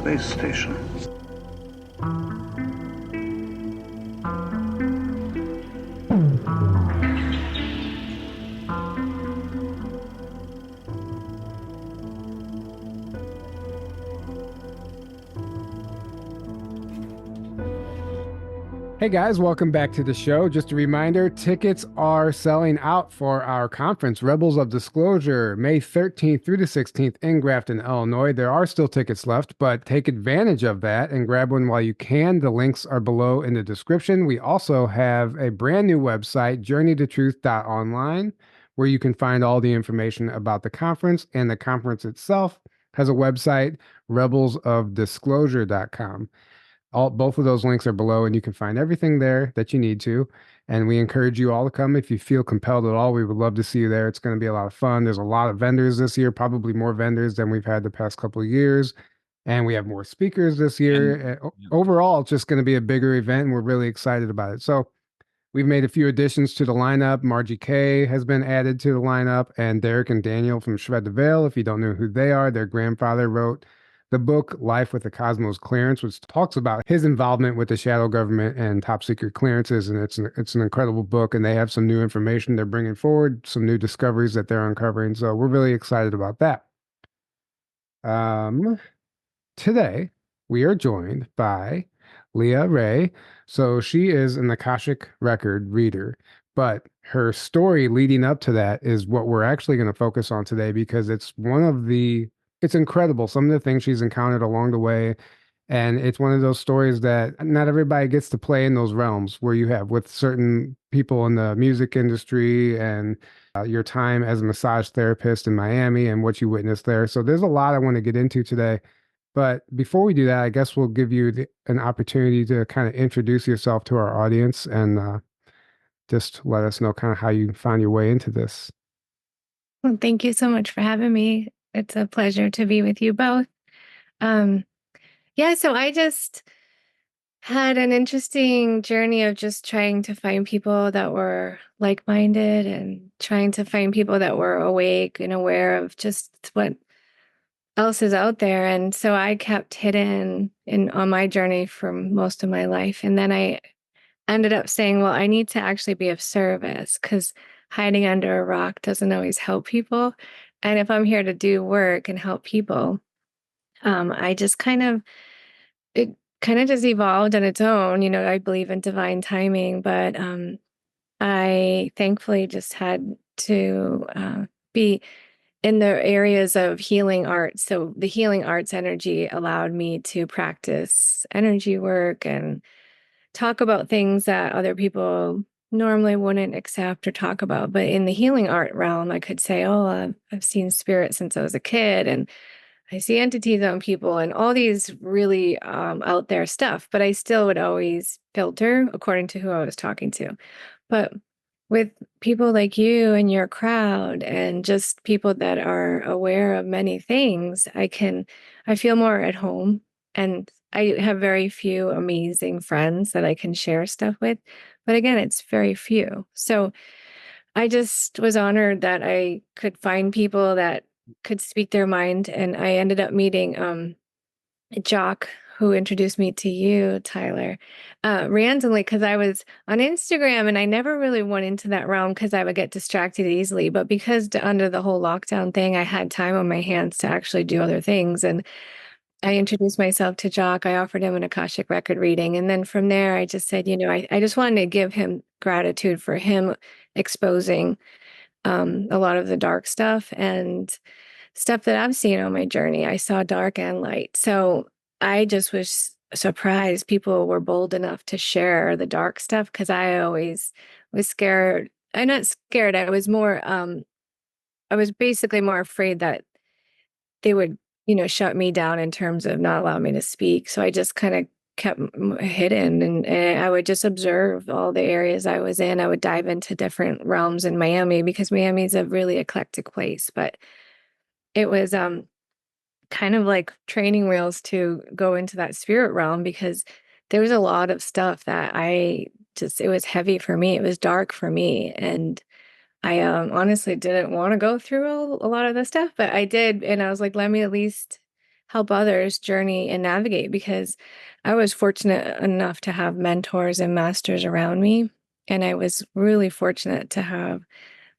space station. Hey guys, welcome back to the show. Just a reminder, tickets are selling out for our conference, Rebels of Disclosure, May 13th through the 16th in Grafton, Illinois. There are still tickets left, but take advantage of that and grab one while you can. The links are below in the description. We also have a brand new website, journeytotruth.online, where you can find all the information about the conference, and the conference itself has a website, rebelsofdisclosure.com. Both of those links are below, and you can find everything there that you need to. And we encourage you all to come if you feel compelled at all. We would love to see you there. It's going to be a lot of fun. There's a lot of vendors this year, probably more vendors than we've had the past couple of years. And we have more speakers this year. Overall, it's just going to be a bigger event, and we're really excited about it. So we've made a few additions to the lineup. Margie Kay has been added to the lineup, and Derek and Daniel from Shred the Veil. If you don't know who they are, their grandfather wrote the book Life with the Cosmos Clearance, which talks about his involvement with the shadow government and top secret clearances. And it's an incredible book, and they have some new information they're bringing forward, some new discoveries that they're uncovering. So we're really excited about that. Today, we are joined by Leah Ray. So she is an Akashic record reader, but her story leading up to that is what we're actually going to focus on today, because it's incredible, some of the things she's encountered along the way. And it's one of those stories that not everybody gets to play in those realms where you have with certain people in the music industry, and your time as a massage therapist in Miami and what you witnessed there. So there's a lot I want to get into today. But before we do that, I guess we'll give you an opportunity to kind of introduce yourself to our audience, and just let us know kind of how you found your way into this. Well, thank you so much for having me. It's a pleasure to be with you both. Yeah, so I just had an interesting journey of just trying to find people that were like-minded and trying to find people that were awake and aware of just what else is out there. And so I kept hidden on my journey for most of my life. And then I ended up saying, well, I need to actually be of service, because hiding under a rock doesn't always help people. And if I'm here to do work and help people, I just it kind of just evolved on its own. I believe in divine timing, but I thankfully just had to be in the areas of healing arts. So the healing arts energy allowed me to practice energy work and talk about things that other people normally wouldn't accept or talk about. But in the healing art realm, I could say, oh, I've seen spirit since I was a kid, and I see entities on people, and all these really out there stuff. But I still would always filter according to who I was talking to. But with people like you and your crowd and just people that are aware of many things, I feel more at home. And I have very few amazing friends that I can share stuff with. But again, it's very few. So I just was honored that I could find people that could speak their mind. And I ended up meeting Jock, who introduced me to you, Tyler, randomly, because I was on Instagram and I never really went into that realm because I would get distracted easily. But because under the whole lockdown thing, I had time on my hands to actually do other things. And I introduced myself to Jock. I offered him an Akashic record reading. And then from there, I just said, I just wanted to give him gratitude for him exposing a lot of the dark stuff and stuff that I've seen on my journey. I saw dark and light. So I just was surprised people were bold enough to share the dark stuff, because I always was scared. I'm not scared. I was basically more afraid that they would, shut me down in terms of not allowing me to speak. So I just kind of kept hidden, and I would just observe all the areas I was in. I would dive into different realms in Miami, because Miami is a really eclectic place, but it was kind of like training wheels to go into that spirit realm, because there was a lot of stuff that it was heavy for me. It was dark for me. And I honestly didn't want to go through a lot of the stuff, but I did. And I was like, let me at least help others journey and navigate, because I was fortunate enough to have mentors and masters around me. And I was really fortunate to have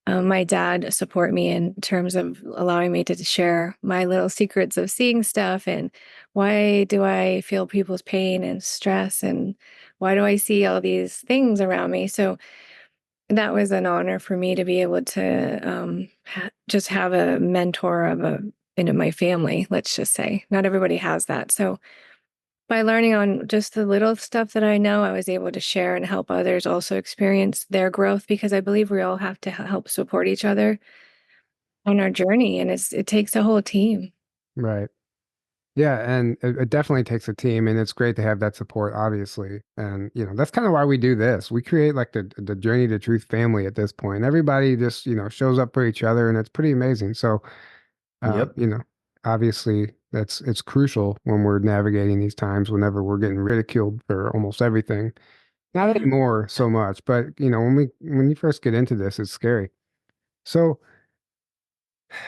my dad support me in terms of allowing me to share my little secrets of seeing stuff, and why do I feel people's pain and stress, and why do I see all these things around me. So that was an honor for me to be able to just have a mentor of a in my family, let's just say. Not everybody has that. So by learning on just the little stuff that I know, I was able to share and help others also experience their growth, because I believe we all have to help support each other on our journey, and it takes a whole team. Right. Yeah, and it definitely takes a team, and it's great to have that support, obviously. And that's kind of why we do this. We create like the Journey to Truth family at this point. Everybody just shows up for each other, and it's pretty amazing. So, uh, Yep. you know, obviously it's crucial when we're navigating these times. Whenever we're getting ridiculed for almost everything, not Yeah. anymore so much, but when you first get into this, it's scary. So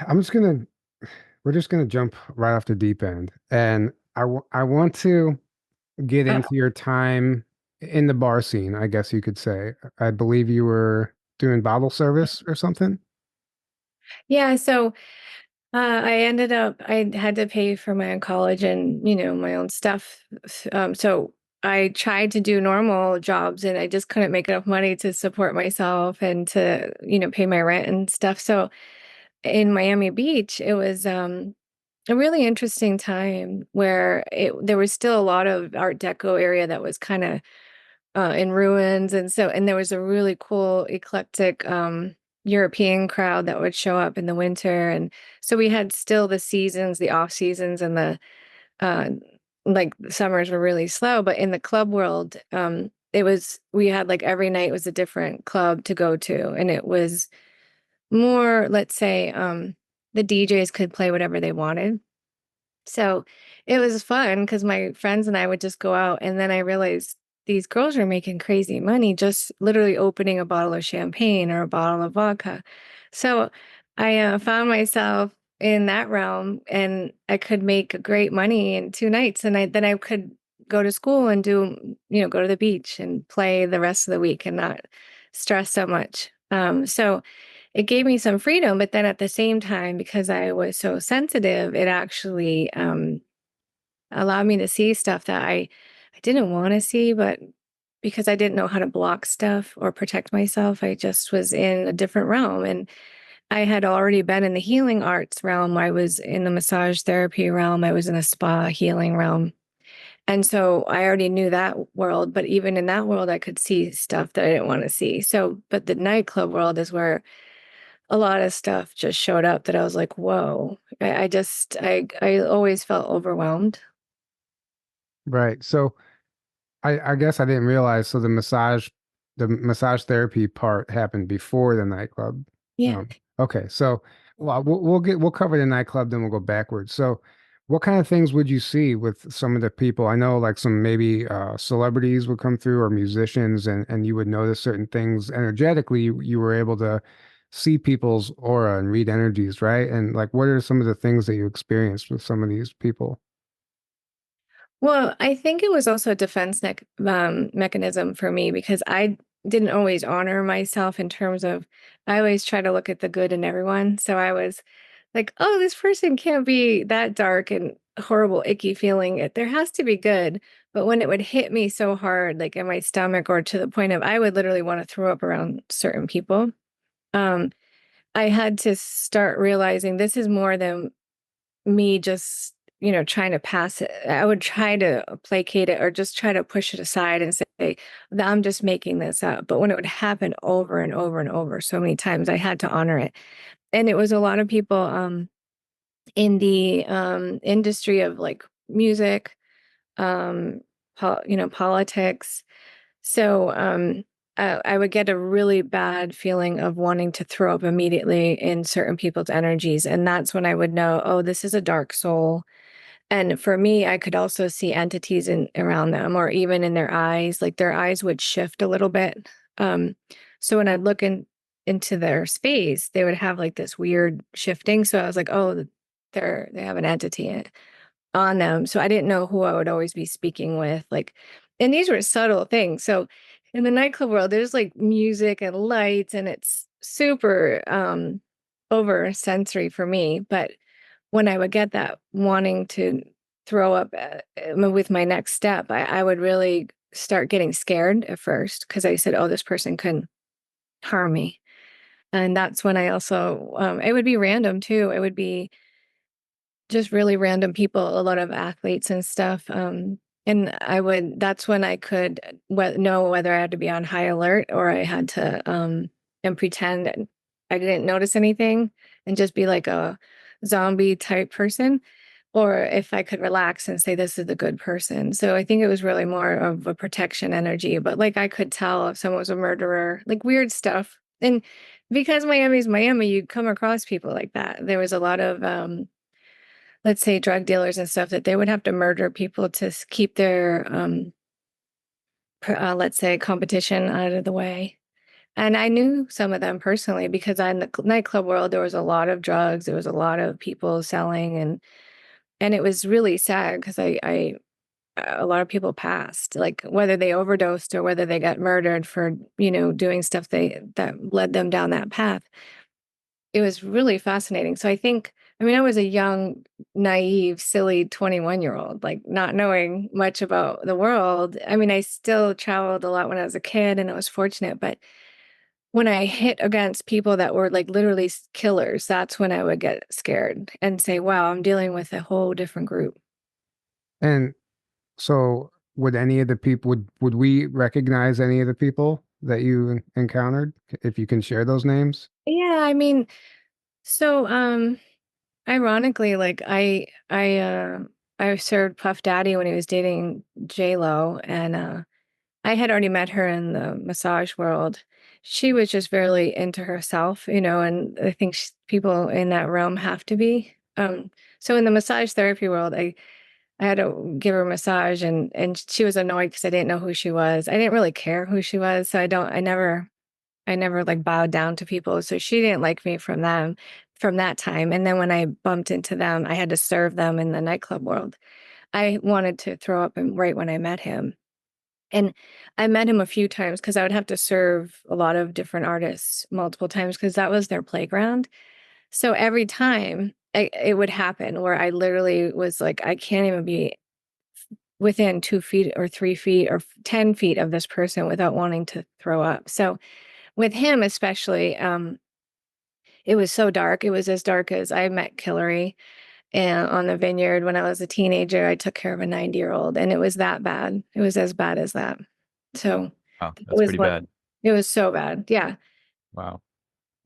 I'm just gonna we're just gonna jump right off the deep end, and I want to get into your time in the bar scene, I guess you could say. I believe you were doing bottle service or something. Yeah, so I ended up, I had to pay for my own college and, my own stuff. So I tried to do normal jobs, and I just couldn't make enough money to support myself and to, pay my rent and stuff. So in Miami Beach, it was a really interesting time where there was still a lot of Art Deco area that was kind of in ruins. And there was a really cool, eclectic European crowd that would show up in the winter. And so we had still the seasons, the off seasons, and uh, the summers were really slow. But in the club world, we had like every night was a different club to go to. And it was more, let's say, the DJs could play whatever they wanted. So it was fun because my friends and I would just go out, and then I realized these girls are making crazy money just literally opening a bottle of champagne or a bottle of vodka. So I found myself in that realm, and I could make great money in 2 nights, and then I could go to school and go to the beach and play the rest of the week and not stress so much. So it gave me some freedom, but then at the same time, because I was so sensitive, it actually allowed me to see stuff that I didn't want to see, but because I didn't know how to block stuff or protect myself, I just was in a different realm. And I had already been in the healing arts realm. I was in the massage therapy realm. I was in a spa healing realm. And so I already knew that world, but even in that world, I could see stuff that I didn't want to see. So, but the nightclub world is where a lot of stuff just showed up that I was like, whoa. I always felt overwhelmed. Right. So I guess I didn't realize. So the massage therapy part happened before the nightclub. Yeah. Um, okay. So well, we'll cover the nightclub, then we'll go backwards. So what kind of things would you see with some of the people? I know like some maybe celebrities would come through or musicians, and you would notice certain things energetically. You were able to see people's aura and read energies, right? And like, what are some of the things that you experienced with some of these people? Well, I think it was also a defense mechanism for me, because I didn't always honor myself in terms of, I always try to look at the good in everyone. So I was like, oh, this person can't be that dark and horrible, icky feeling. There has to be good. But when it would hit me so hard, like in my stomach, or to the point of I would literally want to throw up around certain people, um, I had to start realizing this is more than me just, trying to pass it. I would try to placate it or just try to push it aside and say, I'm just making this up. But when it would happen over and over and over so many times, I had to honor it. And it was a lot of people in the industry of like music, politics. So I would get a really bad feeling of wanting to throw up immediately in certain people's energies. And that's when I would know, oh, this is a dark soul. And for me, I could also see entities in around them, or even in their eyes, like their eyes would shift a little bit. So when I'd look into their space, they would have like this weird shifting. So I was like, oh, they have an entity in it. on them. So I didn't know who I would always be speaking with. Like, and these were subtle things. So in the nightclub world, there's like music and lights, and it's super over sensory for me. But when I would get that wanting to throw up with my next step, I would really start getting scared at first because I said, oh, this person can harm me. And that's when I also, it would be random too. It would be just really random people, a lot of athletes and stuff. And that's when I could know whether I had to be on high alert or I had to, and pretend I didn't notice anything and just be like a zombie type person, or if I could relax and say, this is the good person. So I think it was really more of a protection energy, but like I could tell if someone was a murderer, like weird stuff. And because Miami's Miami, you come across people like that. There was a lot of, let's say drug dealers and stuff that they would have to murder people to keep their let's say competition out of the way. And I knew some of them personally because in the nightclub world there was a lot of drugs, there was a lot of people selling, and it was really sad because I a lot of people passed, like whether they overdosed or whether they got murdered for doing stuff that led them down that path. It was really fascinating. So I mean, I was a young, naive, silly 21-year-old, like not knowing much about the world. I mean, I still traveled a lot when I was a kid and I was fortunate, but when I hit against people that were like literally killers, that's when I would get scared and say, wow, I'm dealing with a whole different group. And so would any of the people would we recognize any of the people that you encountered if you can share those names? Yeah, I mean, so ironically, like I served Puff Daddy when he was dating J Lo, and I had already met her in the massage world. She was just very into herself, and I think people in that realm have to be. So in the massage therapy world, I had to give her a massage, and she was annoyed because I didn't know who she was. I didn't really care who she was, so I never like bowed down to people. So she didn't like me from that time. And then when I bumped into them, I had to serve them in the nightclub world. I wanted to throw up right when I met him. And I met him a few times because I would have to serve a lot of different artists multiple times because that was their playground. So every time it would happen where I literally was like, I can't even be within 2 feet or 3 feet or 10 feet of this person without wanting to throw up. So with him especially, it was so dark. It was as dark as I met Hillary and on the vineyard when I was a teenager. I took care of a 90-year-old, and it was that bad. It was as bad as that. So Wow, it that's was pretty what bad. it was so bad. Yeah. Wow.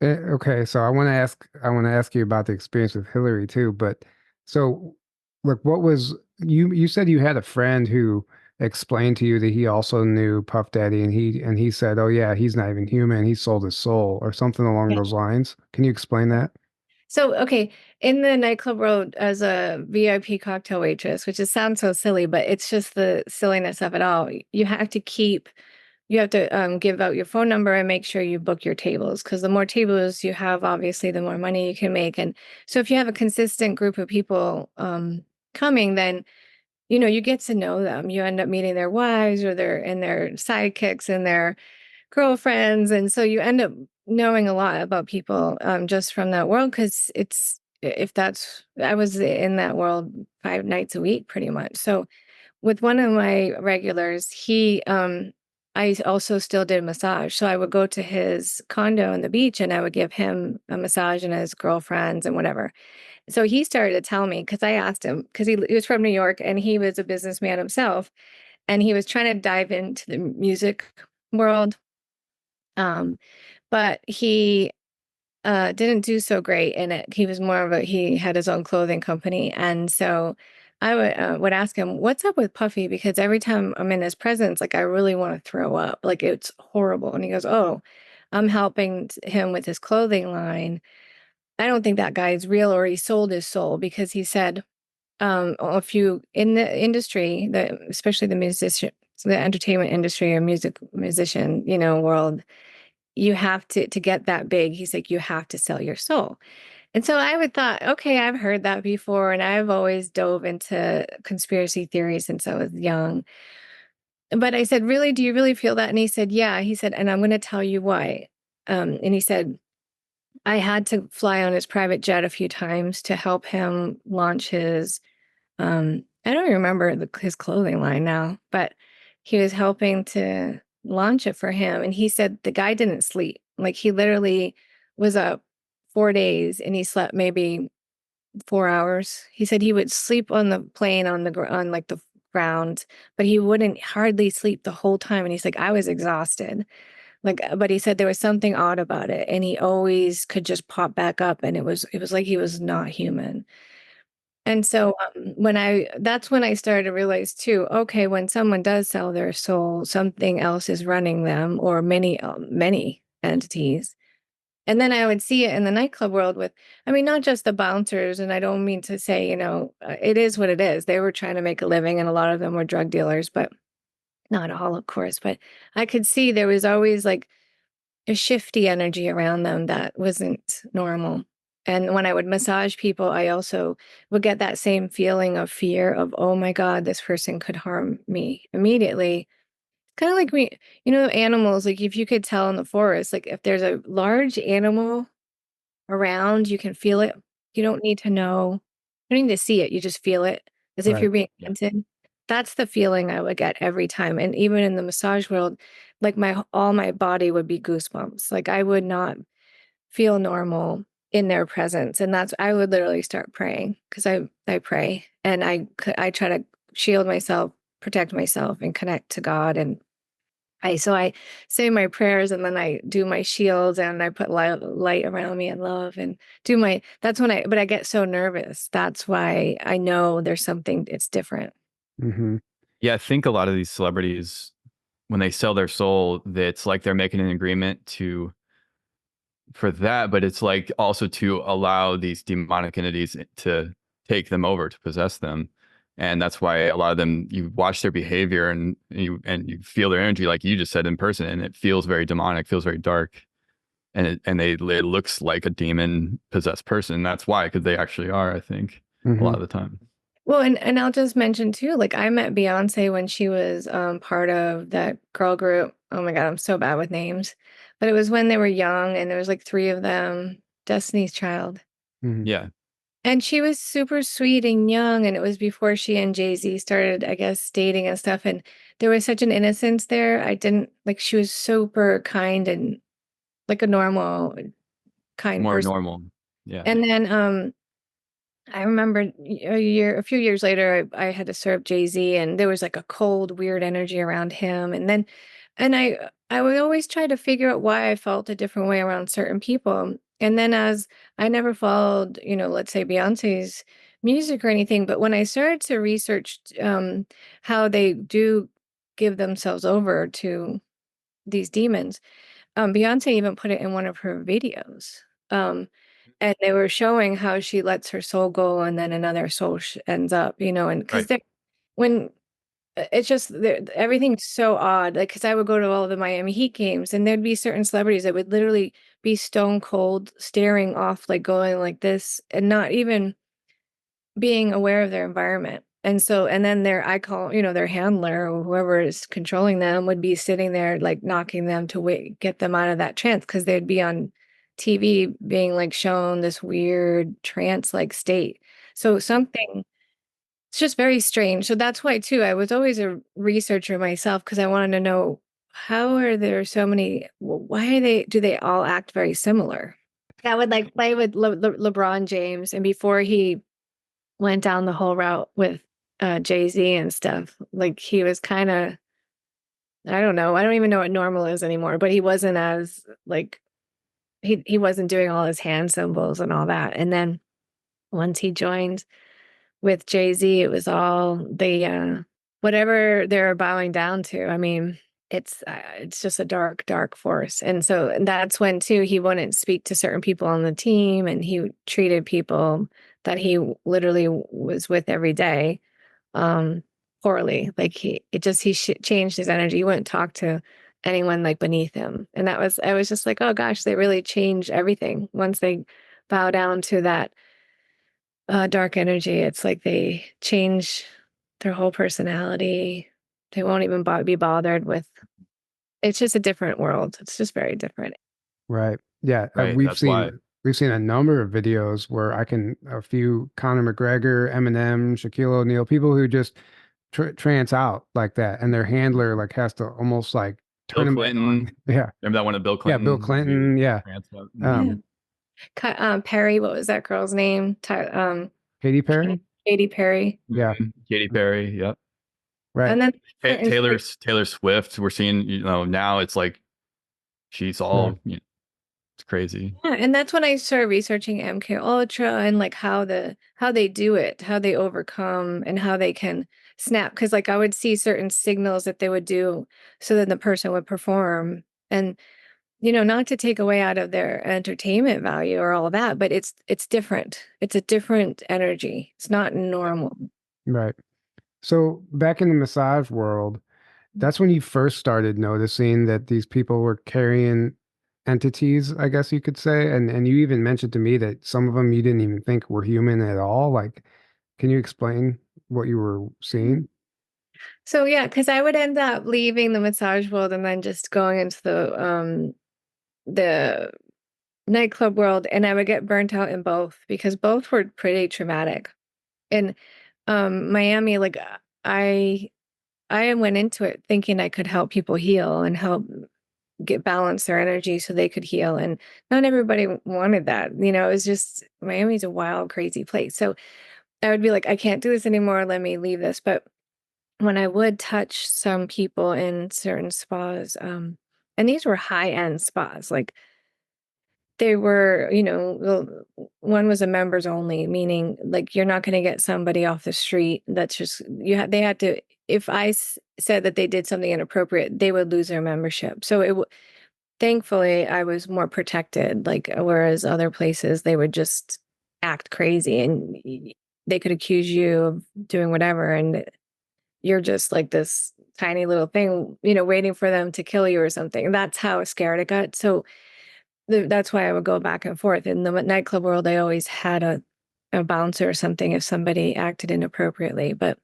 Okay, so I want to ask you about the experience with Hillary too, but so look, what was you said you had a friend who explained to you that he also knew Puff Daddy and he said, "Oh yeah, he's not even human. He sold his soul," or something along Yeah. those lines. Can you explain that? So, okay, in the nightclub world, as a VIP cocktail waitress, which is sounds so silly, but it's just the silliness of it all. You have to give out your phone number and make sure you book your tables because the more tables you have, obviously, the more money you can make. And so, if you have a consistent group of people coming, then you get to know them. You end up meeting their wives or their sidekicks and their girlfriends, and so you end up knowing a lot about people just from that world because if that's I was in that world 5 nights a week pretty much. So with one of my regulars, I also still did massage. So I would go to his condo on the beach and I would give him a massage and his girlfriends and whatever. So he started to tell me because I asked him because he was from New York and he was a businessman himself and he was trying to dive into the music world. Um, but he didn't do so great in it. He was more of he had his own clothing company. And so I would ask him, what's up with Puffy? Because every time I'm in his presence, like I really want to throw up. Like it's horrible. And he goes, oh, I'm helping him with his clothing line. I don't think that guy's real or he sold his soul because he said, if you in the industry, especially the entertainment industry or musician, world, you have to get that big. He's like, you have to sell your soul. And so I would thought, okay, I've heard that before, and I've always dove into conspiracy theories since I was young. But I said, really, do you really feel that? And he said, yeah. He said, and I'm going to tell you why. And he said, I had to fly on his private jet a few times to help him launch his, I don't remember his clothing line now, but he was helping to launch it for him. And he said the guy didn't sleep. Like he literally was up 4 days and he slept maybe 4 hours. He said he would sleep on the plane on like the ground, but he wouldn't hardly sleep the whole time. And he's like, I was exhausted. Like, but he said there was something odd about it, and he always could just pop back up, and it was like he was not human. And so that's when I started to realize too, okay, when someone does sell their soul, something else is running them, or many entities. And then I would see it in the nightclub world with, I mean, not just the bouncers. And I don't mean to say, it is what it is. They were trying to make a living, and a lot of them were drug dealers, but not all, of course. But I could see there was always like a shifty energy around them that wasn't normal. And when I would massage people, I also would get that same feeling of fear of, oh my God, this person could harm me immediately. Kind of like animals, like if you could tell in the forest, like if there's a large animal around, you can feel it. You don't need to know, you don't need to see it. You just feel it as if Right. you're being hunted. That's the feeling I would get every time. And even in the massage world, like all my body would be goosebumps. Like I would not feel normal in their presence. And I would literally start praying because I pray and I try to shield myself, protect myself, and connect to God. And I say my prayers, and then I do my shields, and I put light around me and love, and that's when but I get so nervous. That's why I know there's something, it's different. Hmm. Yeah, I think a lot of these celebrities, when they sell their soul, it's like they're making an agreement for that, but it's like also to allow these demonic entities to take them over, to possess them. And that's why a lot of them, you watch their behavior and you feel their energy, like you just said, in person, and it feels very demonic, feels very dark, and it looks like a demon possessed person. That's why, because they actually are, I think, a Hmm. lot of the time. Well, and I'll just mention too, like I met Beyonce when she was part of that girl group. Oh my God, I'm so bad with names. But it was when they were young, and there was like three of them, Destiny's Child. Hmm. Yeah, And she was super sweet and young, and it was before she and Jay-Z started, I guess, dating and stuff. And there was such an innocence there. I didn't like, she was super kind and like a normal, kind more person. normal. Yeah, And then I remember a few years later, I had to serve Jay-Z, and there was like a cold, weird energy around him. And I would always try to figure out why I felt a different way around certain people. And then as I never followed, let's say Beyonce's music or anything, but when I started to research how they do give themselves over to these demons, Beyonce even put it in one of her videos. Um, and they were showing how she lets her soul go, and then another soul ends up, and because right. they when it's just everything's so odd. Like, because I would go to all the Miami Heat games, and there'd be certain celebrities that would literally be stone cold, staring off, like going like this, and not even being aware of their environment. And then I call, their handler or whoever is controlling them would be sitting there, like knocking them to get them out of that trance, because they'd be on TV being like shown this weird trance like state. So it's just very strange. So that's why too, I was always a researcher myself, because I wanted to know, how are there so many, why do they all act very similar? I would like play with LeBron James, and before he went down the whole route with Jay-Z and stuff. Like he was kind of, I don't know, I don't even know what normal is anymore, but he wasn't as like he wasn't doing all his hand symbols and all that. And then once he joined with Jay-Z, it was all the whatever they're bowing down to. I mean, it's just a dark, dark force. And so that's when too he wouldn't speak to certain people on the team, and he treated people that he literally was with every day um poorly. Like he changed his energy. He wouldn't talk to anyone like beneath him. And I was just like, oh gosh, they really change everything once they bow down to that dark energy. It's like they change their whole personality. They won't even be bothered with. It's just a different world. It's just very different. Right. Yeah. Right. That's why. We've seen a number of videos where a few Conor McGregor, Eminem, Shaquille O'Neal, people who just trance out like that, and their handler like has to almost like Bill turn them back on. Clinton. Yeah. Remember that one of Bill Yeah. Clinton? Bill Clinton. Yeah. Mm-hmm. Um, Perry, what was that girl's name? Katy Perry. Katy Perry. Yeah. Katy Perry. Yep. Right. And then Taylor Swift. We're seeing, now it's like she's all, it's crazy. yeah, and that's when I started researching MK Ultra and like how they do it, how they overcome and how they can snap. Because like I would see certain signals that they would do so that the person would perform. And not to take away out of their entertainment value or all of that, but it's different. It's a different energy. It's not normal. Right. So back in the massage world, that's when you first started noticing that these people were carrying entities, I guess you could say. And you even mentioned to me that some of them you didn't even think were human at all. Like, can you explain what you were seeing? So yeah, because I would end up leaving the massage world and then just going into the nightclub world, and I would get burnt out in both because both were pretty traumatic. In Miami, like I went into it thinking I could help people heal and help get balance their energy so they could heal. And not everybody wanted that. It was just Miami's a wild, crazy place. So I would be like, I can't do this anymore. Let me leave this. But when I would touch some people in certain spas, and these were high-end spas, like they were, one was a members only, meaning like you're not going to get somebody off the street. That's just they had to. If I said that they did something inappropriate, they would lose their membership. So thankfully, I was more protected. Like whereas other places, they would just act crazy and they could accuse you of doing whatever, and you're just like this tiny little thing, waiting for them to kill you or something. That's how scared I got. So that's why I would go back and forth. In the nightclub world, I always had a bouncer or something if somebody acted inappropriately. But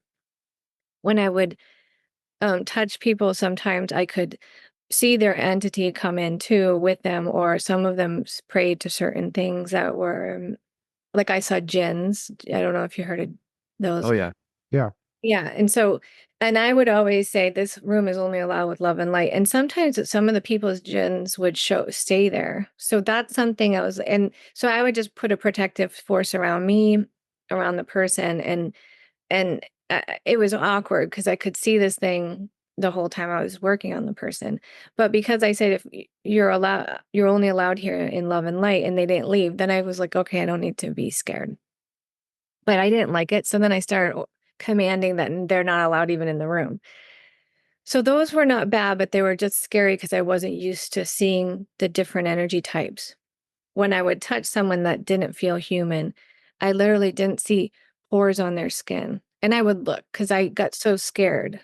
when I would touch people, sometimes I could see their entity come in too with them, or some of them prayed to certain things that were like I saw jinns. I don't know if you heard of those. Oh yeah. Yeah. Yeah. And I would always say this room is only allowed with love and light. And sometimes some of the people's jinns would stay there. So that's something and so I would just put a protective force around me, around the person. And it was awkward because I could see this thing the whole time I was working on the person. But because I said, if you're only allowed here in love and light, and they didn't leave, then I was like, okay, I don't need to be scared. But I didn't like it. So then I started commanding that they're not allowed even in the room. So those were not bad, but they were just scary because I wasn't used to seeing the different energy types. When I would touch someone that didn't feel human, I literally didn't see pores on their skin. And I would look because I got so scared.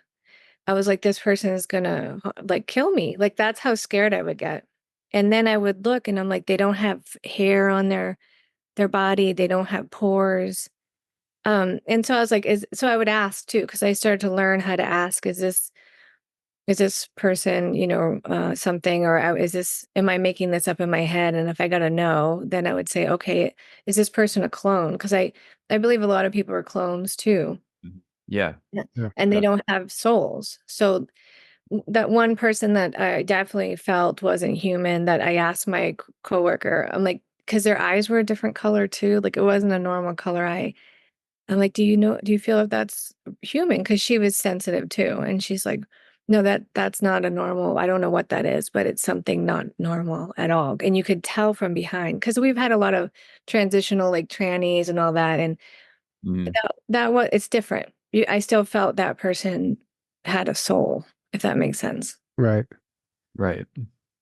I was like, this person is gonna like kill me. Like that's how scared I would get. And then I would look and I'm like, they don't have hair on their body, they don't have pores. And so I was like, so I would ask too, because I started to learn how to ask, is this person, something, or am I making this up in my head? And if I got a no, then I would say, okay, is this person a clone? Because I believe a lot of people are clones too. Yeah. Yeah. And they don't have souls. So that one person that I definitely felt wasn't human, that I asked my coworker, I'm like, because their eyes were a different color too. Like it wasn't a normal color eye. I'm like, do you feel if that's human? Because she was sensitive too. And she's like, no, that's not a normal. I don't know what that is, but it's something not normal at all. And you could tell from behind, because we've had a lot of transitional like trannies and all that. And Mm. it's different. I still felt that person had a soul, if that makes sense. Right. Right.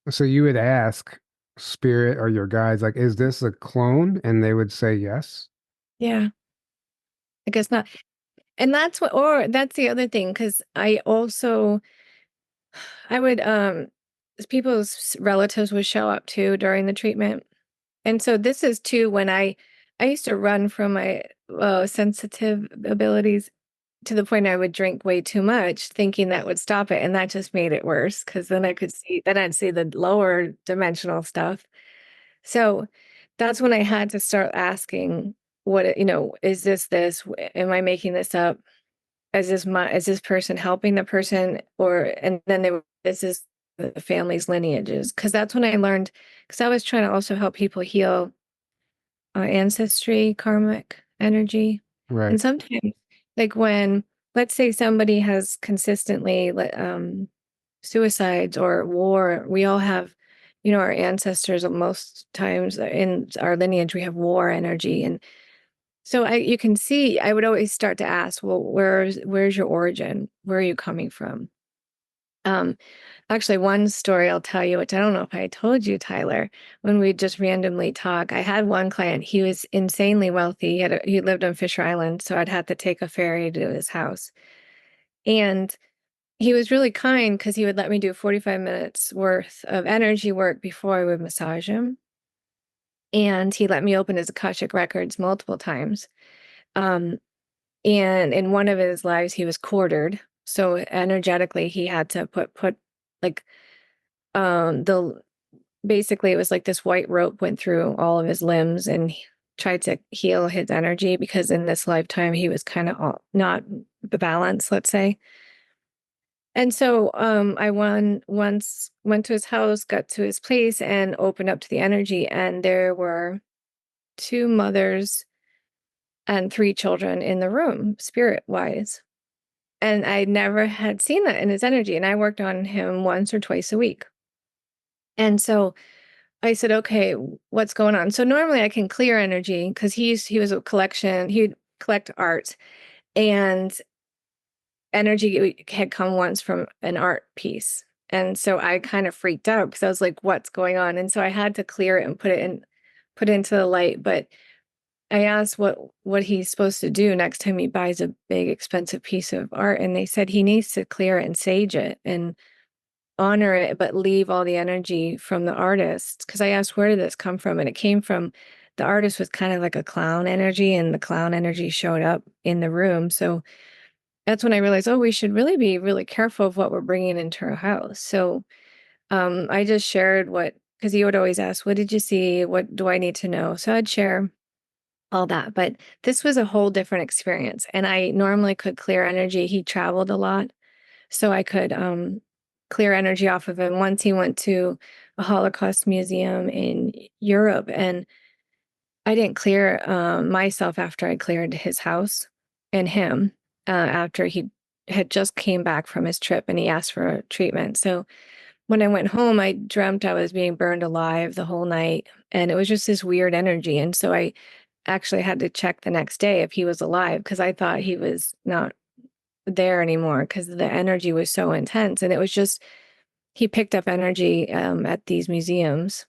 So you would ask spirit or your guides, like, is this a clone? And they would say yes. Yeah, I guess not. And that's the other thing, because I would people's relatives would show up too during the treatment. And so this is too when I used to run from my sensitive abilities to the point I would drink way too much, thinking that would stop it, and that just made it worse because then I'd see the lower dimensional stuff. So that's when I had to start asking, is this? Am I making this up? Is this person helping the person, and then is this the family's lineages? Because that's when I learned, because I was trying to also help people heal ancestry, karmic energy. Right. And sometimes, like when, let's say somebody has consistently suicides or war, we all have, our ancestors most times in our lineage, we have war energy. And so you can see, I would always start to ask, well, where's your origin? Where are you coming from? Um, Actually, one story I'll tell you, which I don't know if I told you, Tyler, when we just randomly talk. I had one client, he was insanely wealthy. He lived on Fisher Island, so I'd have to take a ferry to his house. And he was really kind because he would let me do 45 minutes worth of energy work before I would massage him. And he let me open his Akashic records multiple times. Um, and in one of his lives, he was quartered. So energetically, he had to put like the basically it was like this white rope went through all of his limbs and he tried to heal his energy because in this lifetime he was kind of not balanced, let's say. And so I once went to his house, got to his place, and opened up to the energy, and there were two mothers and three children in the room, spirit wise. And I never had seen that in his energy. And I worked on him once or twice a week. And so I said, okay, what's going on? So normally I can clear energy because he was a collection, he'd collect art, and energy had come once from an art piece. And so I kind of freaked out because I was like, what's going on? And so I had to clear it and put it into the light. But I asked what he's supposed to do next time he buys a big expensive piece of art. And they said he needs to clear it and sage it and honor it, but leave all the energy from the artist. Because I asked, where did this come from? And it came from the artist was kind of like a clown energy, and the clown energy showed up in the room. So that's when I realized, oh, we should really be really careful of what we're bringing into our house. So I just shared because he would always ask, what did you see? What do I need to know? So I'd share all that. But this was a whole different experience. And I normally could clear energy. He traveled a lot. So I could clear energy off of him. Once he went to a Holocaust museum in Europe, and I didn't clear myself after I cleared his house and him after he had just came back from his trip and he asked for a treatment. So when I went home, I dreamt I was being burned alive the whole night, and it was just this weird energy. And so I actually had to check the next day if he was alive because I thought he was not there anymore because the energy was so intense. And it was just, he picked up energy at these museums,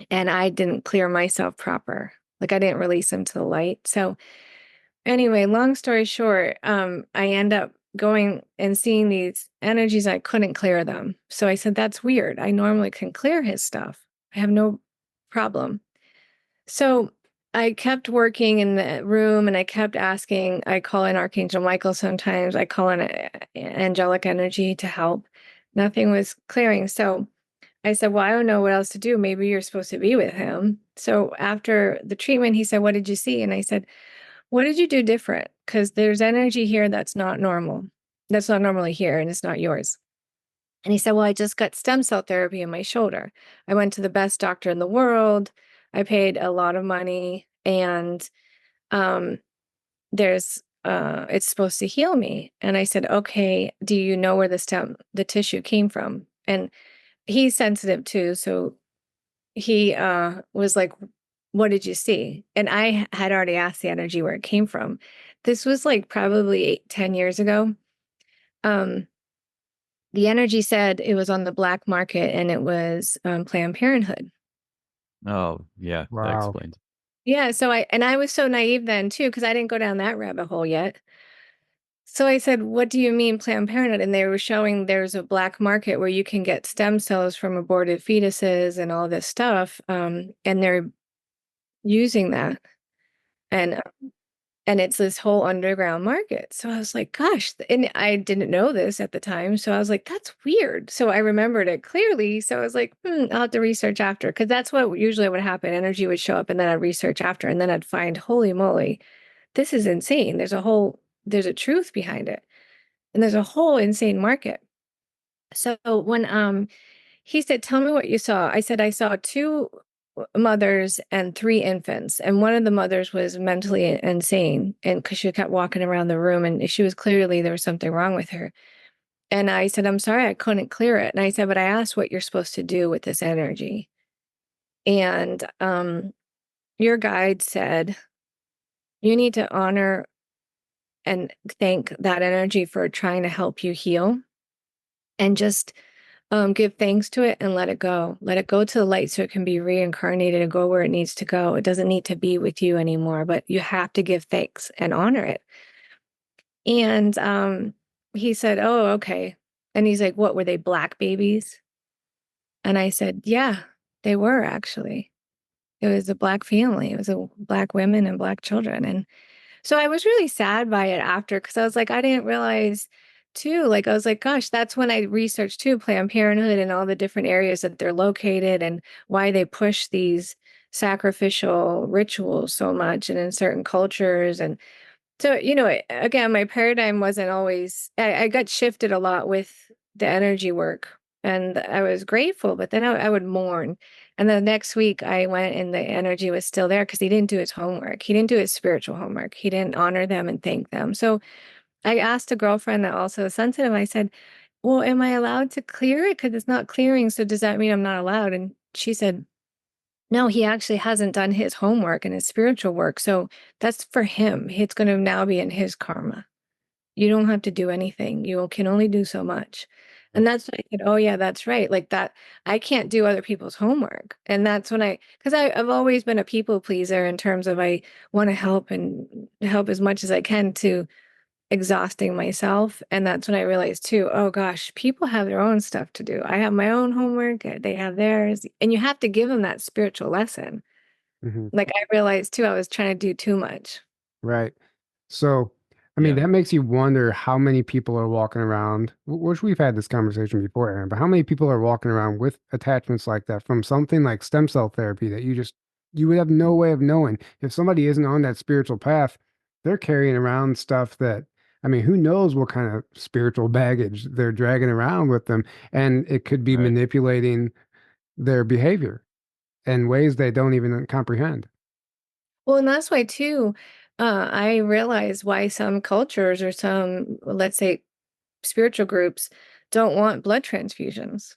and I didn't clear myself proper. Like I didn't release him to the light. So anyway, long story short, I end up going and seeing these energies. I couldn't clear them. So I said, that's weird. I normally can clear his stuff. I have no problem. So I kept working in the room and I kept asking. I call in Archangel Michael sometimes. I call in angelic energy to help. Nothing was clearing. So I said, well, I don't know what else to do. Maybe you're supposed to be with him. So after the treatment, he said, what did you see? And I said, what did you do different? Because there's energy here that's not normal. That's not normally here, and it's not yours. And he said, well, I just got stem cell therapy in my shoulder. I went to the best doctor in the world. I paid a lot of money, and um, it's supposed to heal me. And I said, okay, do you know where the tissue came from? And he's sensitive too. So he was like, what did you see? And I had already asked the energy where it came from. This was like probably 10 years ago. Um, the energy said it was on the black market and it was Planned Parenthood. Oh, yeah, that Wow. explains. Yeah, so I was so naive then too, because I didn't go down that rabbit hole yet. So I said, what do you mean Planned Parenthood? And they were showing there's a black market where you can get stem cells from aborted fetuses and all this stuff. And they're using that. And and it's this whole underground market. So I was like, gosh, and I didn't know this at the time. So I was like, that's weird. So I remembered it clearly. So I was like, I'll have to research after, because that's what usually would happen. Energy would show up and then I'd research after, and then I'd find, holy moly, this is insane. There's a truth behind it. And there's a whole insane market. So when he said, tell me what you saw. I said, I saw two mothers and three infants. And one of the mothers was mentally insane. And because she kept walking around the room and she was clearly, there was something wrong with her. And I said, I'm sorry, I couldn't clear it. And I said, but I asked what you're supposed to do with this energy. And your guide said, you need to honor and thank that energy for trying to help you heal, and just give thanks to it and let it go. Let it go to the light so it can be reincarnated and go where it needs to go. It doesn't need to be with you anymore, but you have to give thanks and honor it. And he said, oh, okay. And he's like, what were they, black babies? And I said, yeah, they were actually. It was a black family. It was a black women and black children. And so I was really sad by it after, because I was like, I didn't realize too, like, I was like, gosh, that's when I researched too, Planned Parenthood and all the different areas that they're located and why they push these sacrificial rituals so much and in certain cultures. And so, again, my paradigm wasn't always, I got shifted a lot with the energy work, and I was grateful, but then I would mourn. And the next week I went and the energy was still there because he didn't do his homework. He didn't do his spiritual homework. He didn't honor them and thank them. So I asked a girlfriend that also is sensitive. I said, well, am I allowed to clear it? Because it's not clearing. So does that mean I'm not allowed? And she said, no, he actually hasn't done his homework and his spiritual work. So that's for him. It's going to now be in his karma. You don't have to do anything. You can only do so much. And that's when I said, oh, yeah, that's right. Like that, I can't do other people's homework. And that's when because I've always been a people pleaser in terms of I want to help and help as much as I can, to exhausting myself. And that's when I realized too, oh gosh, people have their own stuff to do. I have my own homework, they have theirs. And you have to give them that spiritual lesson. Hmm. Like I realized too, I was trying to do too much. Right. So, I mean, Yeah. that makes you wonder how many people are walking around, which we've had this conversation before, Aaron, but how many people are walking around with attachments like that from something like stem cell therapy that you would have no way of knowing. If somebody isn't on that spiritual path, they're carrying around stuff that, I mean, who knows what kind of spiritual baggage they're dragging around with them. And it could be Right. manipulating their behavior in ways they don't even comprehend. Well, and that's why too, I realize why some cultures or some, let's say, spiritual groups don't want blood transfusions.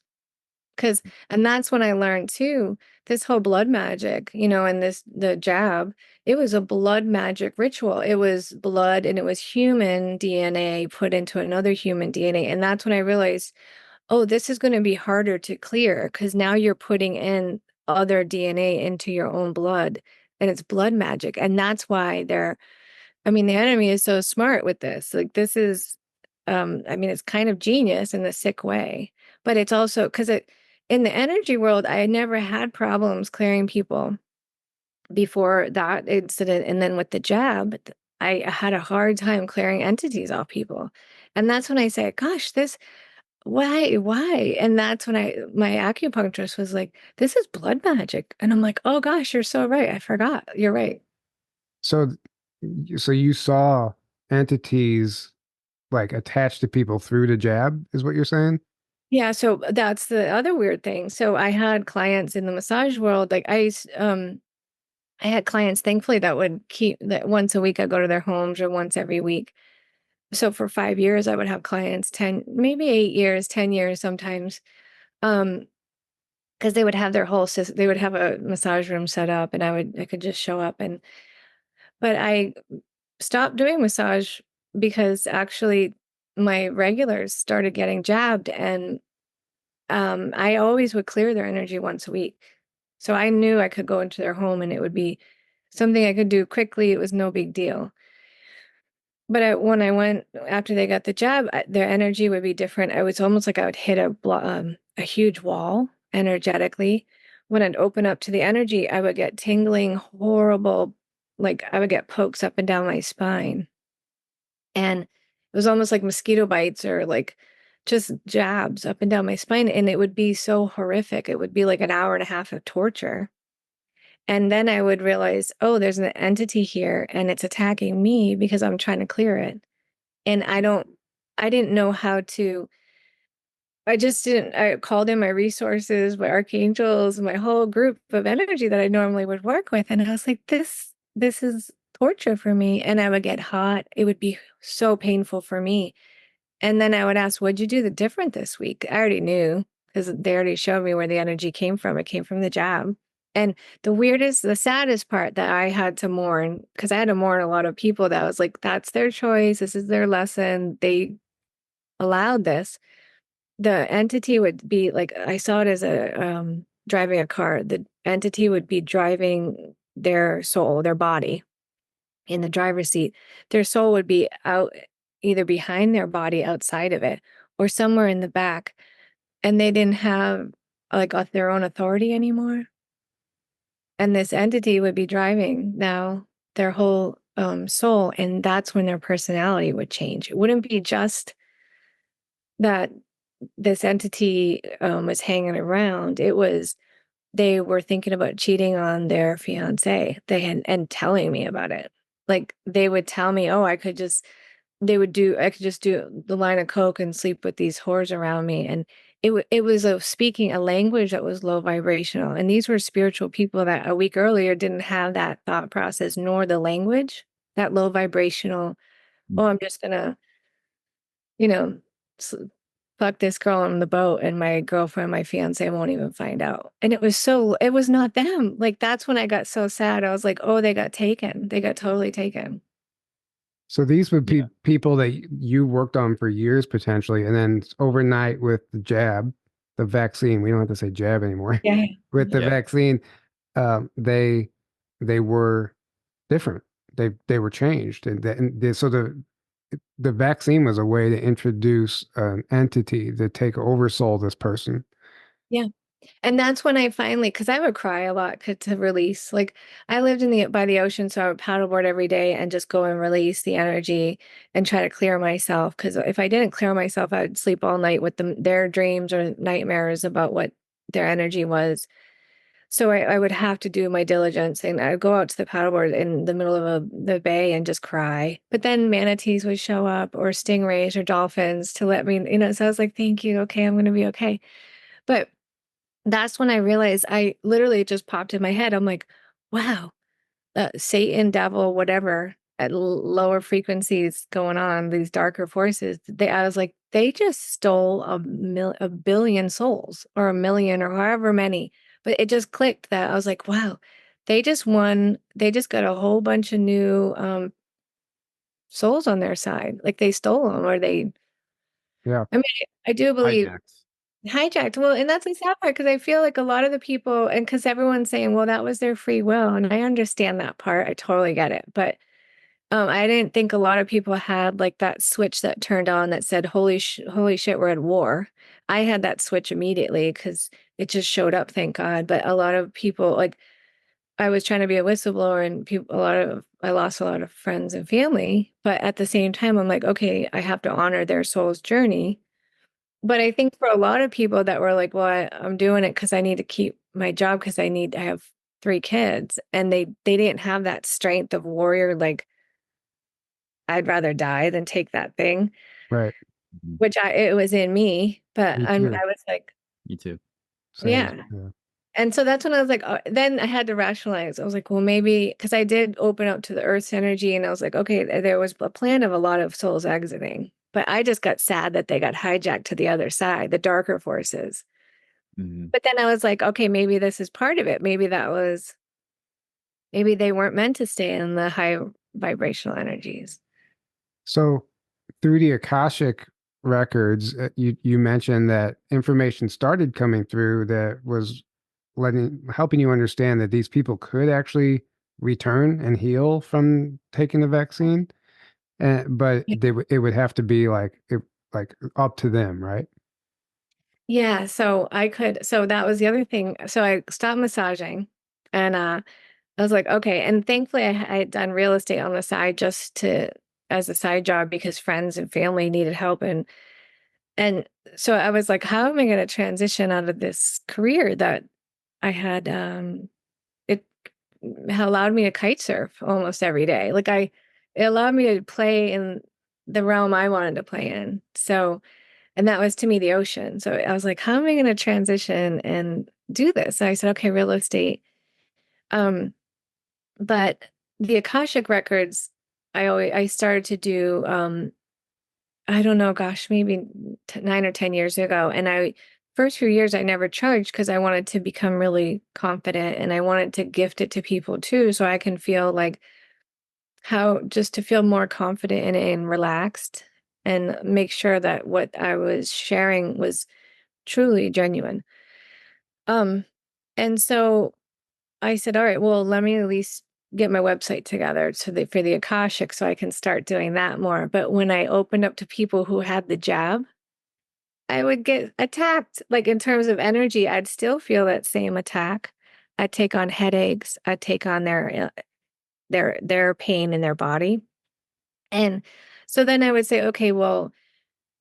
And that's when I learned too, this whole blood magic, and the jab, it was a blood magic ritual. It was blood and it was human DNA put into another human DNA. And that's when I realized, oh, this is going to be harder to clear because now you're putting in other DNA into your own blood, and it's blood magic. And that's why the enemy is so smart with this. Like this is, it's kind of genius in the sick way, but it's also because in the energy world, I had never had problems clearing people before that incident. And then with the jab, I had a hard time clearing entities off people. And that's when I say, gosh, why? And that's when my acupuncturist was like, this is blood magic. And I'm like, oh gosh, you're so right. I forgot. You're right. So, so you saw entities like attached to people through the jab, is what you're saying? Yeah, so that's the other weird thing. So I had clients in the massage world, like I had clients, thankfully, that would keep that once a week I go to their homes or once every week. So for 5 years, I would have clients, 10, maybe 8 years, 10 years sometimes. Um, because they would have their whole system, they would have a massage room set up and I could just show up. But I stopped doing massage because actually my regulars started getting jabbed, and I always would clear their energy once a week. So I knew I could go into their home and it would be something I could do quickly. It was no big deal. But when I went after they got the jab, their energy would be different. I was almost like I would hit a huge wall energetically. When I'd open up to the energy, I would get tingling, horrible, like I would get pokes up and down my spine. And it was almost like mosquito bites or like just jabs up and down my spine. And it would be so horrific. It would be like an hour and a half of torture. And then I would realize, oh, there's an entity here and it's attacking me because I'm trying to clear it. And I didn't know how to, I just didn't, I called in my resources, my archangels, my whole group of energy that I normally would work with. And I was like, this is torture for me. And I would get hot. It would be so painful for me. And then I would ask, what'd you do the different this week? I already knew because they already showed me where the energy came from. It came from the jab. And the saddest part that I had to mourn, because I had to mourn a lot of people that was like, that's their choice. This is their lesson. They allowed this. The entity would be like, I saw it as driving a car. The entity would be driving their soul, their body in the driver's seat. Their soul would be out either behind their body outside of it or somewhere in the back. And they didn't have like their own authority anymore. And this entity would be driving now their whole soul. And that's when their personality would change. It wouldn't be just that this entity was hanging around. It was they were thinking about cheating on their fiance. They had and telling me about it. Like they would tell me, "Oh, I could just do the line of coke and sleep with these whores around me." And it was speaking a language that was low vibrational. And these were spiritual people that a week earlier didn't have that thought process nor the language, that low vibrational, "Oh, I'm just gonna, you know, fuck this girl on the boat and my girlfriend, my fiance won't even find out." And it was not them. Like that's when I got so sad. I was like, oh, they got taken. They got totally taken. So these would be Yeah. people that you worked on for years potentially, and then overnight with the jab, the vaccine. We don't have to say jab anymore. Yeah. With the Yeah. vaccine, they were different. They were changed, so the vaccine was a way to introduce an entity to take over soul this person. Yeah. And that's when I finally, because I would cry a lot to release. Like I lived by the ocean, so I would paddleboard every day and just go and release the energy and try to clear myself. Because if I didn't clear myself, I would sleep all night with their dreams or nightmares about what their energy was. So I would have to do my diligence, and I'd go out to the paddleboard in the middle of the bay and just cry. But then manatees would show up, or stingrays, or dolphins to let me, So I was like, "Thank you. Okay, I'm going to be okay." But that's when I realized I literally it just popped in my head. I'm like, wow, Satan, devil, whatever, at lower frequencies going on, these darker forces. I was like, they just stole a billion souls or a million or however many. But it just clicked that I was like, wow, they just won. They just got a whole bunch of new souls on their side. Like they stole them or Yeah, I mean, I do believe Hijacked. hijacked. Well, and that's the sad part because I feel like a lot of the people, and because everyone's saying, well, that was their free will. And I understand that part. I totally get it. But I didn't think a lot of people had like that switch that turned on that said, holy shit, we're at war. I had that switch immediately because it just showed up, thank God. But a lot of people, like, I was trying to be a whistleblower and I lost a lot of friends and family. But at the same time, I'm like, okay, I have to honor their soul's journey. But I think for a lot of people that were like, well, I'm doing it because I need to keep my job because I have 3 kids, and they didn't have that strength of warrior, like I'd rather die than take that thing, right. Mhm. which it was in me, but Me I too. was like, Me too. Same. yeah. Yeah. And so that's when I was like, then I had to rationalize. I was like, well, maybe because I did open up to the earth's energy, and I was like, okay, there was a plan of a lot of souls exiting, but I just got sad that they got hijacked to the other side, the darker forces. Mhm. But then I was like, okay, maybe this is part of it. Maybe they weren't meant to stay in the high vibrational energies. So through the Akashic records, you mentioned that information started coming through that was helping you understand that these people could actually return and heal from taking the vaccine. And but it would have to be like up to them, right? Yeah, so so that was the other thing. So I stopped massaging and I was like, okay. And thankfully I had done real estate on the side just to as a side job because friends and family needed help and so I was like, how am I going to transition out of this career that I had it allowed me to kite surf almost every day. It allowed me to play in the realm I wanted to play in. So and that was to me the ocean. So I was like, how am I going to transition and do this? And I said, okay, real estate. Um, but the Akashic records, I started to do I don't know, gosh, maybe 9 or 10 years ago. And first few years I never charged because I wanted to become really confident and I wanted to gift it to people too, so I can feel like how just to feel more confident and relaxed and make sure that what I was sharing was truly genuine. Um, and so I said, all right, well, let me at least get my website together for the Akashic so I can start doing that more. But when I opened up to people who had the jab, I would get attacked. Like in terms of energy, I'd still feel that same attack. I'd take on headaches. I'd take on their pain in their body. And so then I would say, okay, well,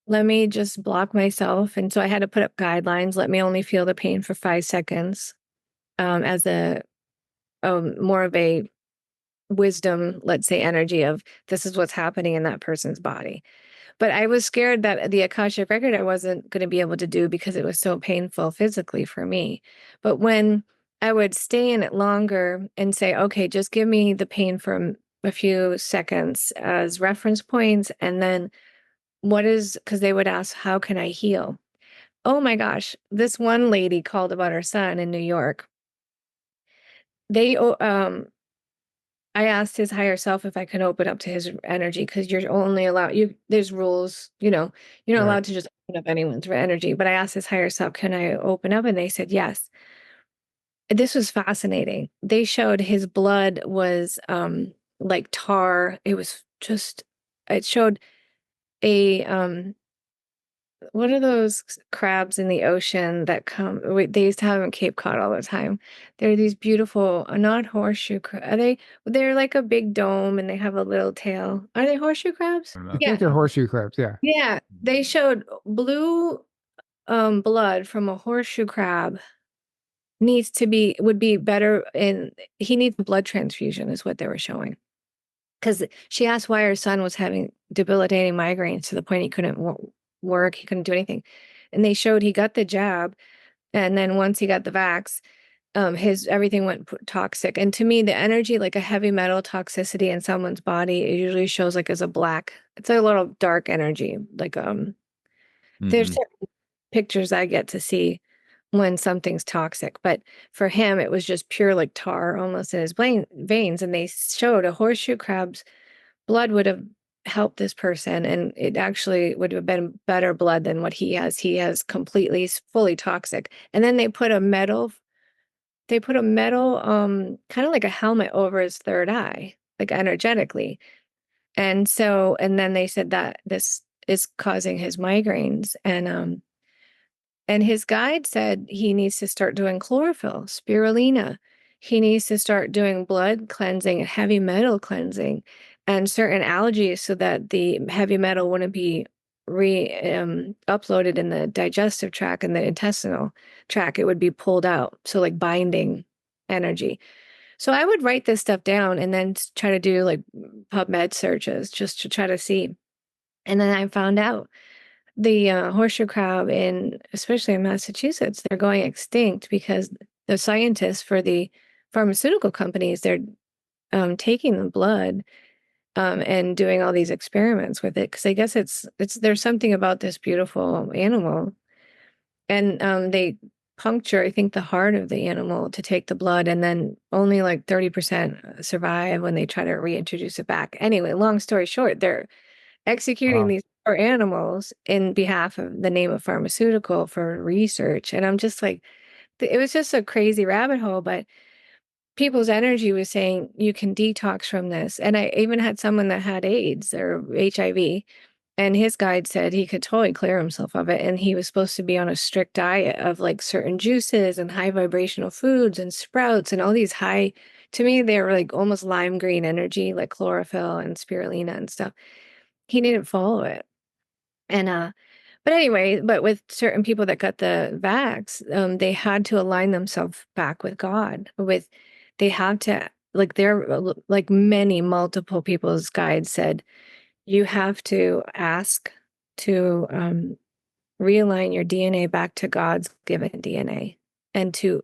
let me just block myself. And so I had to put up guidelines. Let me only feel the pain for 5 seconds as a more of a wisdom, let's say, energy of this is what's happening in that person's body. But I was scared that the Akashic record I wasn't going to be able to do because it was so painful physically for me. But when I would stay in it longer and say, okay, just give me the pain from a few seconds as reference points. And then because they would ask, how can I heal? Oh my gosh, this one lady called about her son in New York. They I asked his higher self if I could open up to his energy because you're only allowed there's rules, you're not Right. allowed to just open up anyone's energy. But I asked his higher self, can I open up? And they said yes. This was fascinating. They showed his blood was like tar. It showed a what are those crabs in the ocean that they used to have them in Cape Cod all the time. They're these beautiful, not horseshoe crabs. They're like a big dome and they have a little tail. Are they horseshoe crabs? I don't I know. think Yeah. they're horseshoe crabs. Yeah. Yeah. They showed blue blood from a horseshoe crab would be better he needs a blood transfusion is what they were showing. Because she asked why her son was having debilitating migraines to the point he couldn't work, he couldn't do anything. And they showed he got the jab, and then once he got the vax, his everything went toxic. And to me, the energy, like a heavy metal toxicity in someone's body, it usually shows like as a black. It's a little dark energy. Like there's Hmm. certain pictures I get to see when something's toxic, but for him, it was just pure like tar almost in his veins. And they showed a horseshoe crab's blood would have helped this person, and it actually would have been better blood than what he has. He has fully toxic. And then they put a metal, kind of like a helmet over his third eye, like energetically. And then they said that this is causing his migraines. And his guide said he needs to start doing chlorophyll, spirulina. He needs to start doing blood cleansing, heavy metal cleansing, and certain allergies so that the heavy metal wouldn't be uploaded in the digestive tract and the intestinal tract. It would be pulled out. So like binding energy. So I would write this stuff down and then try to do like PubMed searches just to try to see. And then I found out the horseshoe crab especially in Massachusetts, they're going extinct because the scientists for the pharmaceutical companies, they're taking the blood and doing all these experiments with it because I guess there's something about this beautiful animal, and they puncture, I think, the heart of the animal to take the blood, and then only like 30% survive when they try to reintroduce it back. Anyway, long story short, they're executing Wow. these poor animals in behalf of the name of pharmaceutical for research. And I'm just like, it was just a crazy rabbit hole. But people's energy was saying you can detox from this. And I even had someone that had AIDS or HIV, and his guide said he could totally clear himself of it. And he was supposed to be on a strict diet of like certain juices and high vibrational foods and sprouts and all these high, to me, they were like almost lime green energy, like chlorophyll and spirulina and stuff. He didn't follow it. And but anyway, but with certain people that got the vax, they had to align themselves back with God. They have to, like, like many multiple people's guides said, you have to ask to realign your DNA back to God's given DNA, and to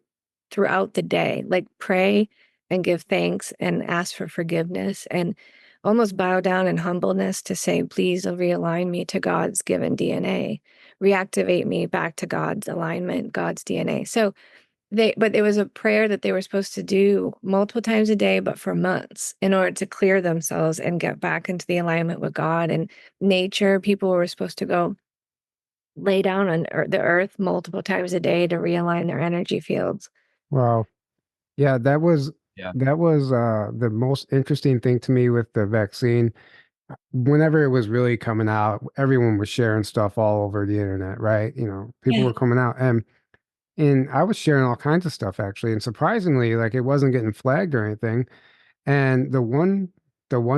throughout the day, like, pray and give thanks and ask for forgiveness and almost bow down in humbleness to say, please realign me to God's given DNA, reactivate me back to God's alignment, God's DNA. So but it was a prayer that they were supposed to do multiple times a day, but for months, in order to clear themselves and get back into the alignment with God and nature. People were supposed to go lay down on the earth multiple times a day to realign their energy fields. Wow. Yeah, Yeah. the most interesting thing to me with the vaccine. Whenever it was really coming out, everyone was sharing stuff all over the internet, right? People Yeah. were coming out, and I was sharing all kinds of stuff actually, and surprisingly, like, it wasn't getting flagged or anything. And the one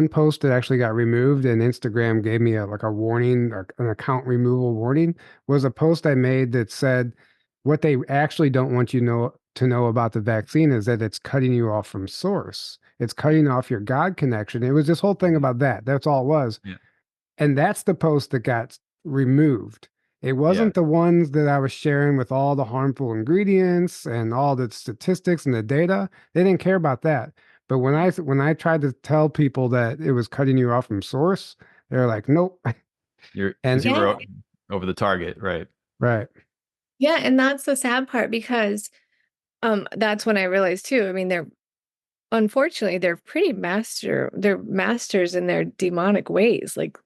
post that actually got removed and Instagram gave me like a warning, or an account removal warning, was a post I made that said what they actually don't want you to know about the vaccine is that it's cutting you off from source. It's cutting off your God connection. It was this whole thing about that. That's all it was. Yeah. And that's the post that got removed. It Yeah. wasn't the ones that I was sharing with all the harmful ingredients and all the statistics and the data. They didn't care about that. But when I tried to tell people that it was cutting you off from source, they're like, nope. You're because And you Yeah. were over the target, right? right. Yeah. And that's the sad part, because that's when I realized too. I mean, unfortunately, they're masters in their demonic ways. Like,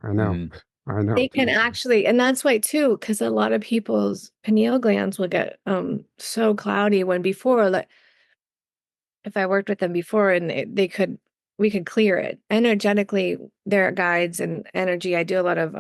I know. Hmm. I know. they can actually, and that's why too, because a lot of people's pineal glands will get so cloudy when before, like, if I worked with them before and we could clear it energetically, their guides and energy. I do a lot of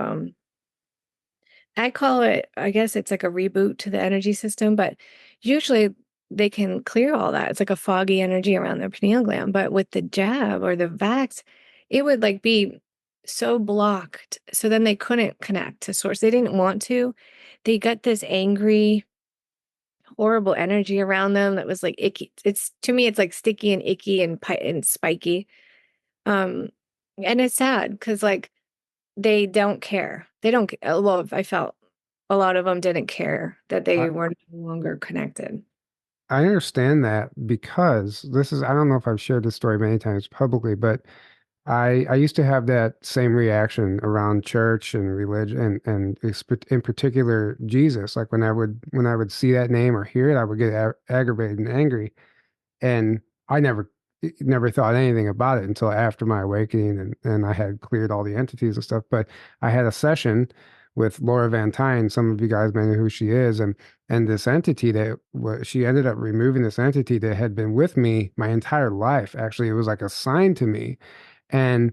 I call it, I guess it's like a reboot to the energy system, but usually they can clear all that. It's like a foggy energy around their pineal gland. But with the jab or the vax, it would like be so blocked. So then they couldn't connect to source. They didn't want to. They got this angry, horrible energy around them that was like icky. It's, to me, it's like sticky and icky and and spiky. Um, and it's sad because, like, they don't care. They don't well, I felt a lot of them didn't care that I, they were no longer connected. I understand that because I don't know if I've shared this story many times publicly, but I used to have that same reaction around church and religion and in particular Jesus. Like when I would see that name or hear it, I would get aggravated and angry. And I never thought anything about it until after my awakening, and I had cleared all the entities and stuff. But I had a session with Laura Van Tyne. Some of you guys may know who she is, and this entity that she ended up removing this entity that had been with me my entire life. Actually, it was like a sign to me. And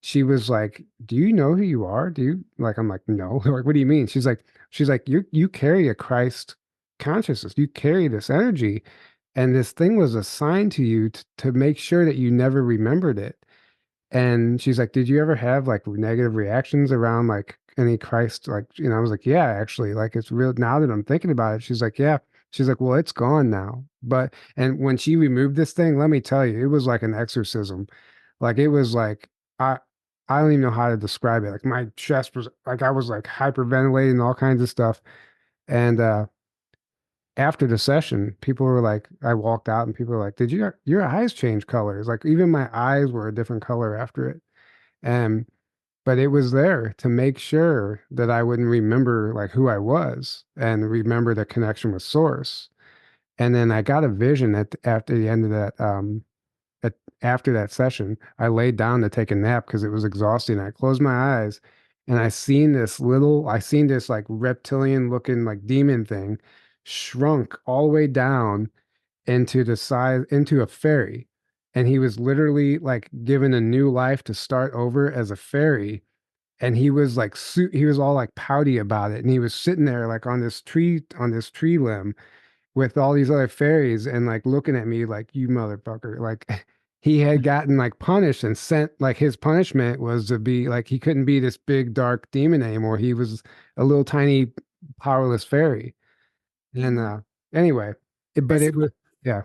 she was like, "Do you know who you are? Do you like?" I'm like, "No." Like, what do you mean? She's like, you carry a Christ consciousness. You carry this energy, and this thing was assigned to you to make sure that you never remembered it. And she's like, "Did you ever have like negative reactions around like any Christ?" Like, I was like, "Yeah, actually, like it's real now that I'm thinking about it." She's like, "Yeah." She's like, "Well, it's gone now." And when she removed this thing, let me tell you, it was like an exorcism. Like it was like, I, I don't even know how to describe it. Like my chest was like, I was like hyperventilating and all kinds of stuff. And, after the session, people were like, I walked out and people were like, "Did your eyes change colors?" Like even my eyes were a different color after it. And but it was there to make sure that I wouldn't remember like who I was and remember the connection with source. And then I got a vision after the end of that at, after that session, I laid down to take a nap because it was exhausting. I closed my eyes and I seen this like reptilian looking like demon thing shrunk all the way down into a fairy, and he was literally like given a new life to start over as a fairy. And he was like he was all like pouty about it, and he was sitting there like on this tree limb with all these other fairies and like looking at me like, you motherfucker. Like he had gotten like punished and sent, like his punishment was to be like he couldn't be this big dark demon anymore. He was a little tiny powerless fairy. And Yeah. anyway, but That's it was, yeah.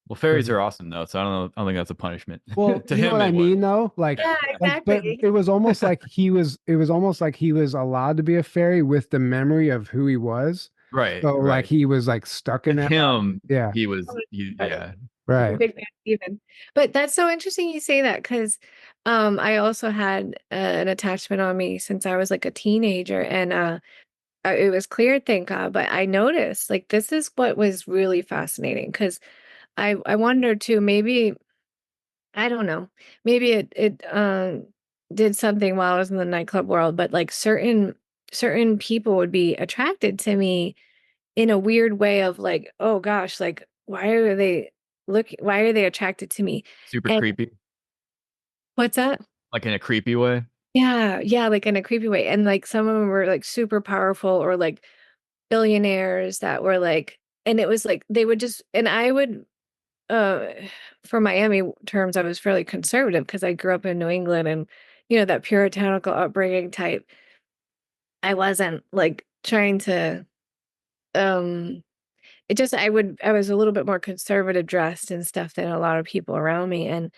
Well, Go fairies ahead. are awesome though, so I don't know. I don't think that's a punishment. Well, To you know him, what I it was. mean though? yeah, But exactly. it was almost like it was almost like he was allowed to be a fairy with the memory of who he was. Right, So like right. he was like stuck To in that body. him, Yeah. he was. Oh, funny. Yeah, I'm a Right. big fan of Steven. But that's so interesting you say that because I also had an attachment on me since I was like a teenager and it was clear, thank God. But I noticed like this is what was really fascinating because I wondered too, maybe I don't know, maybe it did something while I was in the nightclub world, but like certain people would be attracted to me in a weird way of like, oh gosh, like why are they attracted to me? super And creepy, what's that? like in a creepy way. Yeah, yeah, like in a creepy way. And like some of them were like super powerful or like billionaires that were like, and it was like they would just, and I would, uh, for Miami terms, I was fairly conservative because I grew up in New England and, that puritanical upbringing type. I wasn't like trying to, um, it just, I was a little bit more conservative dressed and stuff than a lot of people around me. And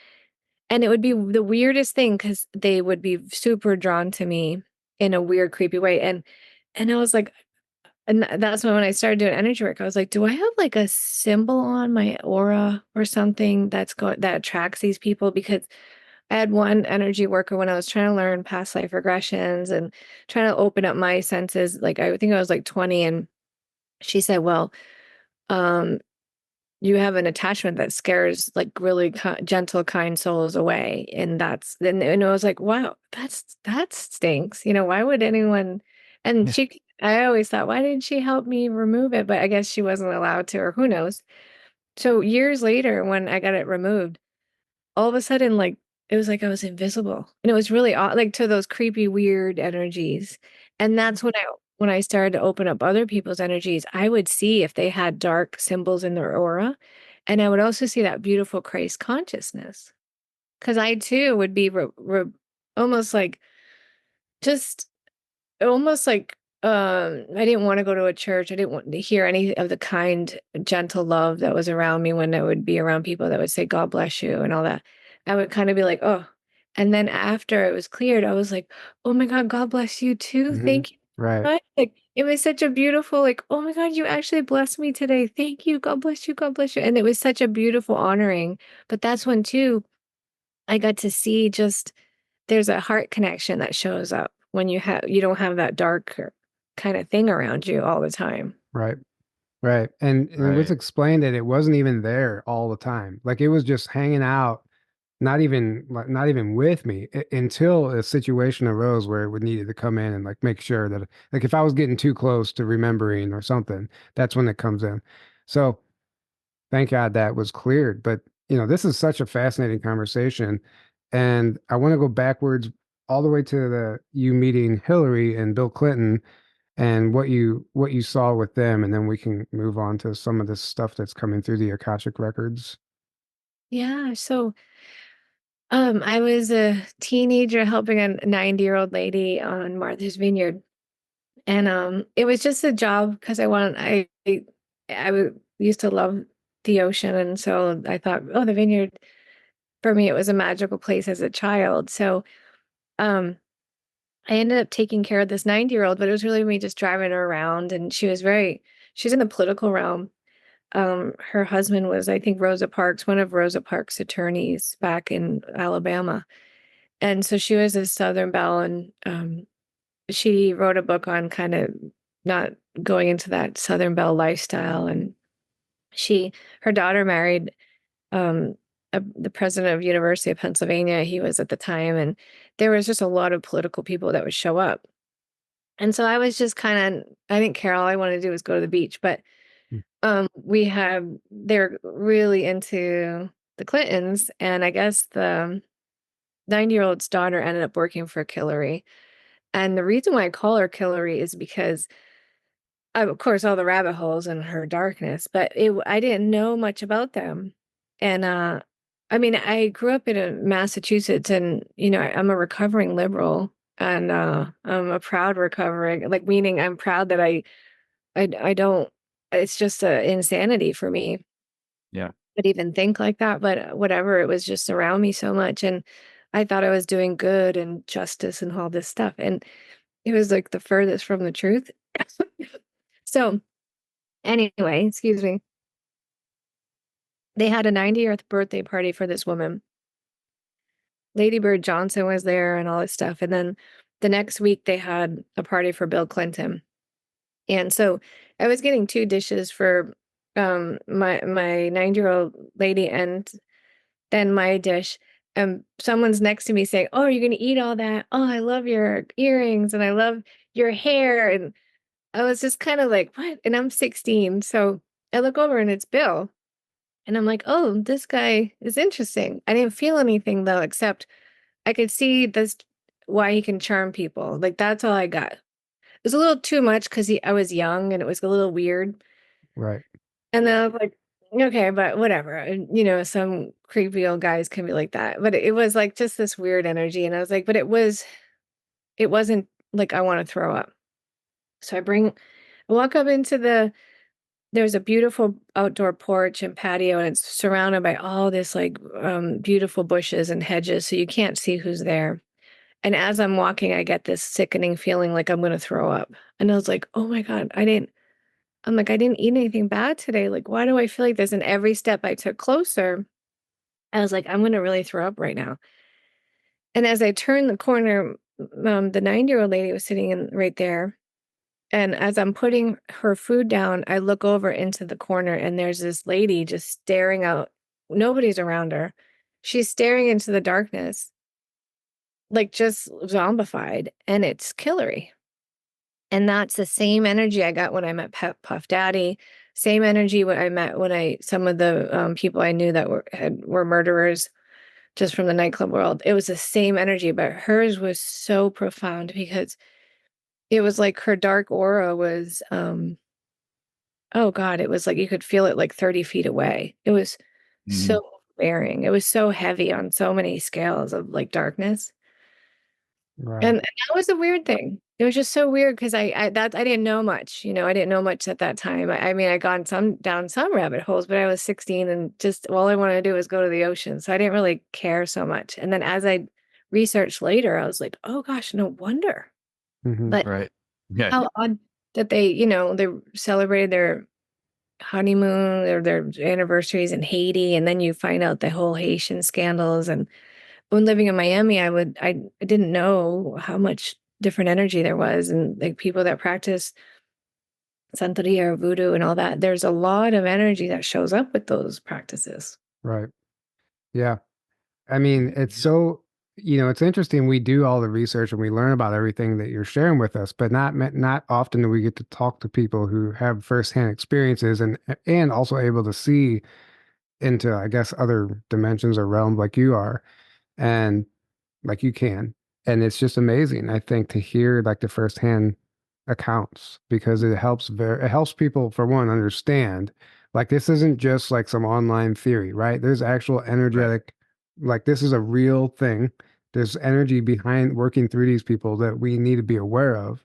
it would be the weirdest thing because they would be super drawn to me in a weird, creepy way. And I was like, and that's when I started doing energy work, I was like, do I have like a symbol on my aura or something that attracts these people? Because I had one energy worker when I was trying to learn past life regressions and trying to open up my senses. Like I think I was like 20, and she said, well, um, you have an attachment that scares like really gentle, kind souls away. And and I was like, wow, that stinks. Why would anyone? And Yeah. I always thought, why didn't she help me remove it? But I guess she wasn't allowed to, or who knows. So years later, when I got it removed, all of a sudden, like it was like I was invisible, and it was really odd, like to those creepy, weird energies. And that's when I started to open up other people's energies. I would see if they had dark symbols in their aura, and I would also see that beautiful Christ consciousness. Because I too would be almost like just almost like, I didn't wanna go to a church, I didn't want to hear any of the kind, gentle love that was around me when I would be around people that would say, "God bless you," and all that. I would kinda be like, "Oh," and then after it was cleared, I was like, "Oh my god, God bless you too, Hmm. thank you Right. so much." Like, it was such a beautiful, like, "Oh my god, you actually blessed me today, thank you, God bless you," and it was such a beautiful honoring, but that's when too, I got to see just there's a heart connection that shows up when you don't have that dark kind of thing around you all the time. Right. Right. And it was Right. explained that it wasn't even there all the time. Like it was just hanging out, not even with me until a situation arose where it would needed to come in and like make sure that like if I was getting too close to remembering or something, that's when it comes in. So thank God that was cleared. But this is such a fascinating conversation. And I want to go backwards all the way to the you meeting Hillary and Bill Clinton and what you saw with them, and then we can move on to some of this stuff that's coming through the Akashic records. Yeah, so I was a teenager helping a 90-year-old lady on Martha's Vineyard. And it was just a job because used to love the ocean, and so I thought, oh, the vineyard for me it was a magical place as a child. So um I ended up taking care of this 90-year-old, but it was really me just driving her around. And she's in the political realm. Her husband was, I think, one of Rosa Parks' attorneys back in Alabama. And so she was a Southern Belle, and she wrote a book on kind of not going into that Southern Belle lifestyle. And her daughter married the president of University of Pennsylvania. He was at the time, and there was just a lot of political people that would show up. And so I was just I didn't care. All I wanted to do was go to the beach. But They're really into the Clintons, and I guess the 90-year-old's daughter ended up working for Hillary. And the reason why I call her Hillary is because, of course, all the rabbit holes and her darkness, but I didn't know much about them. And I mean, I grew up in Massachusetts, and I'm a recovering liberal, and I'm a proud recovering, like, meaning I'm proud that I don't. It's just a insanity for me Yeah. would even think like that, but whatever, it was just around me so much, and I thought I was doing good and justice and all this stuff, and it was like the furthest from the truth. So anyway, excuse me, they had a 90th birthday party for this woman. Lady Bird Johnson was there and all this stuff, and then the next week they had a party for Bill Clinton. And so I was getting 2 dishes for my 9-year-old lady, and then my dish. Someone's next to me saying, "Oh, you're gonna eat all that? Oh, I love your earrings and I love your hair." And I was just kind of like, "What?" And I'm 16. So I look over and it's Bill. And I'm like, "Oh, this guy is interesting." I didn't feel anything though, except I could see this why he can charm people. Like, that's all I got. It was a little too much because I was young and it was a little weird. Right. And then I was like, okay, but whatever. And, some creepy old guys can be like that. But it was like just this weird energy. And I was like, but it wasn't like I want to throw up. So I walk up into there's a beautiful outdoor porch and patio, and it's surrounded by all this like beautiful bushes and hedges. So you can't see who's there. And as I'm walking, I get this sickening feeling like I'm going to throw up. And I was like, oh my God, I'm like, I didn't eat anything bad today. Like, why do I feel like this? And every step I took closer, I was like, I'm going to really throw up right now. And as I turned the corner, the 9-year-old lady was sitting right there. And as I'm putting her food down, I look over into the corner and there's this lady just staring out. Nobody's around her. She's staring into the darkness, like just zombified. And it's Hillary. And that's the same energy I got when I met Puff Daddy. Same energy when I met some of the people I knew that were murderers just from the nightclub world. It was the same energy, but hers was so profound because it was like her dark aura was oh God, it was like you could feel it like 30 feet away. It was Mhm. so overbearing. It was so heavy on so many scales of like darkness. Right. And that was a weird thing. It was just so weird because I didn't know much, I didn't know much at that time. I mean, I gone down some rabbit holes, but I was 16 and just all I wanted to do was go to the ocean. So I didn't really care so much. And then as I researched later, I was like, oh gosh, no wonder. Hmm. But Right. Yeah. how odd that they celebrated their honeymoon or their anniversaries in Haiti, and then you find out the whole Haitian scandals. And when living in Miami, I didn't know how much different energy there was, and like people that practice Santeria or voodoo and all that. There's a lot of energy that shows up with those practices. Right. Yeah. I mean, it's so, it's interesting. We do all the research and we learn about everything that you're sharing with us, but not often do we get to talk to people who have firsthand experiences and also able to see into, I guess, other dimensions or realms like you are. And like you can. And it's just amazing, I think, to hear like the firsthand accounts because it helps people for one understand like this isn't just like some online theory, right? There's actual Right. energetic, like this is a real thing. There's energy behind working through these people that we need to be aware of.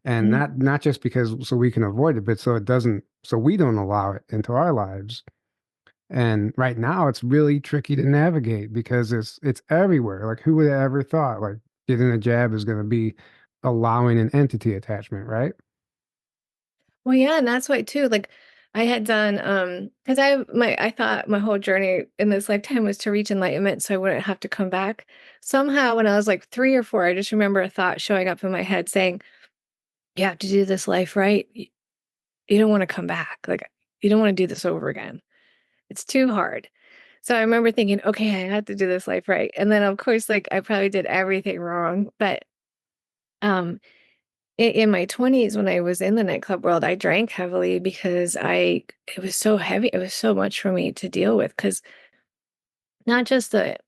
And Mhm. not just because so we can avoid it, but so we don't allow it into our lives. And right now it's really tricky to navigate because it's everywhere. Like who would have ever thought like getting a jab is going to be allowing an entity attachment, right? Well, yeah, and that's why too. Like I had done because I thought my whole journey in this lifetime was to reach enlightenment so I wouldn't have to come back. Somehow when I was like 3 or 4, I just remember a thought showing up in my head saying, you have to do this life right. You don't want to come back. Like you don't want to do this over again. It's too hard. So I remember thinking, okay, I have to do this life right. And then of course, like I probably did everything wrong. But um in my 20s, when I was in the nightclub world, I drank heavily because it was so heavy. It was so much for me to deal with because not just the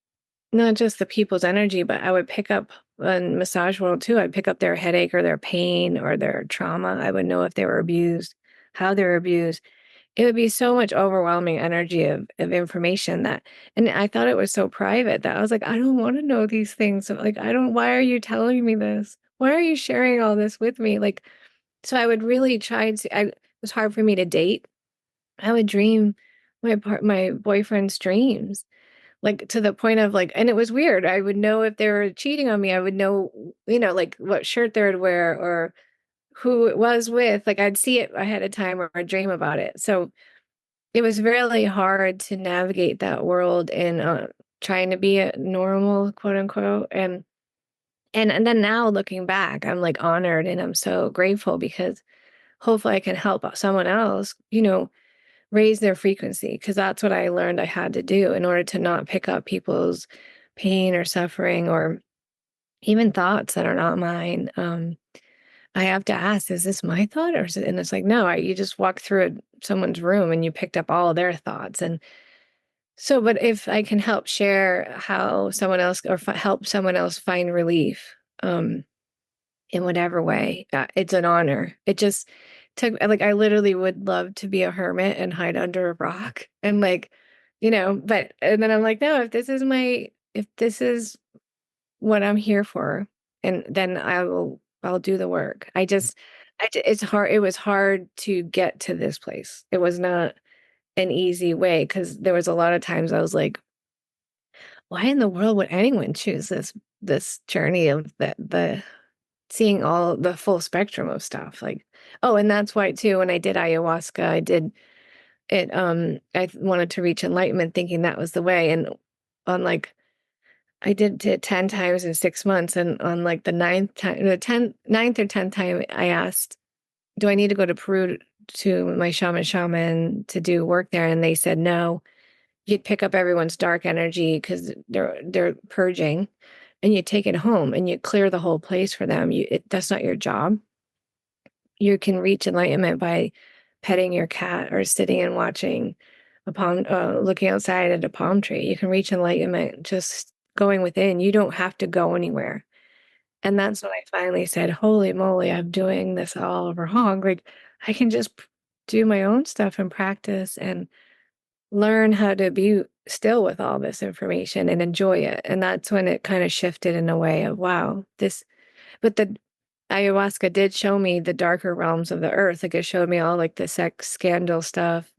not just the people's energy, but I would pick up in massage world too. I'd pick up their headache or their pain or their trauma. I would know if they were abused, how they were abused. It would be so much overwhelming energy of information that, and I thought it was so private that I was like, I don't want to know these things. So, like, I don't, why are you telling me this? Why are you sharing all this with me? Like, so I would really try to, it was hard for me to date. I would dream my boyfriend's dreams, like to the point of like, and it was weird. I would know if they were cheating on me. I would know, like what shirt they would wear or who it was with. Like I'd see it ahead of time or I'd dream about it. So it was really hard to navigate that world and trying to be a normal, quote unquote. And then now looking back, I'm like honored and I'm so grateful because hopefully I can help someone else, raise their frequency because that's what I learned I had to do in order to not pick up people's pain or suffering or even thoughts that are not mine. I have to ask, is this my thought or is it? And it's like, no, you just walked through someone's room and you picked up all their thoughts. And so, but if I can help share how someone else or help someone else find relief, in whatever way, it's an honor. It just took, like, I literally would love to be a hermit and hide under a rock and like, but, and then I'm like, no, if this is what I'm here for, and then I'll do the work. It's hard. It was hard to get to this place. It was not an easy way because there was a lot of times I was like, why in the world would anyone choose this journey of the seeing all the full spectrum of stuff? Like, oh, and that's why too, when I did ayahuasca, I did it, I wanted to reach enlightenment thinking that was the way. And on like I did it 10 times in 6 months. And on like the ninth or 10th time, I asked, do I need to go to Peru to my shaman to do work there? And they said, no, you'd pick up everyone's dark energy because they're purging and you take it home and you clear the whole place for them. That's not your job. You can reach enlightenment by petting your cat or sitting and watching looking outside at a palm tree. You can reach enlightenment just going within. You don't have to go anywhere. And that's when I finally said, holy moly, I'm doing this all wrong. Like I can just do my own stuff and practice and learn how to be still with all this information and enjoy it. And that's when it kind of shifted in a way of, wow, but the ayahuasca did show me the darker realms of the earth. Like it showed me all like the sex scandal stuff,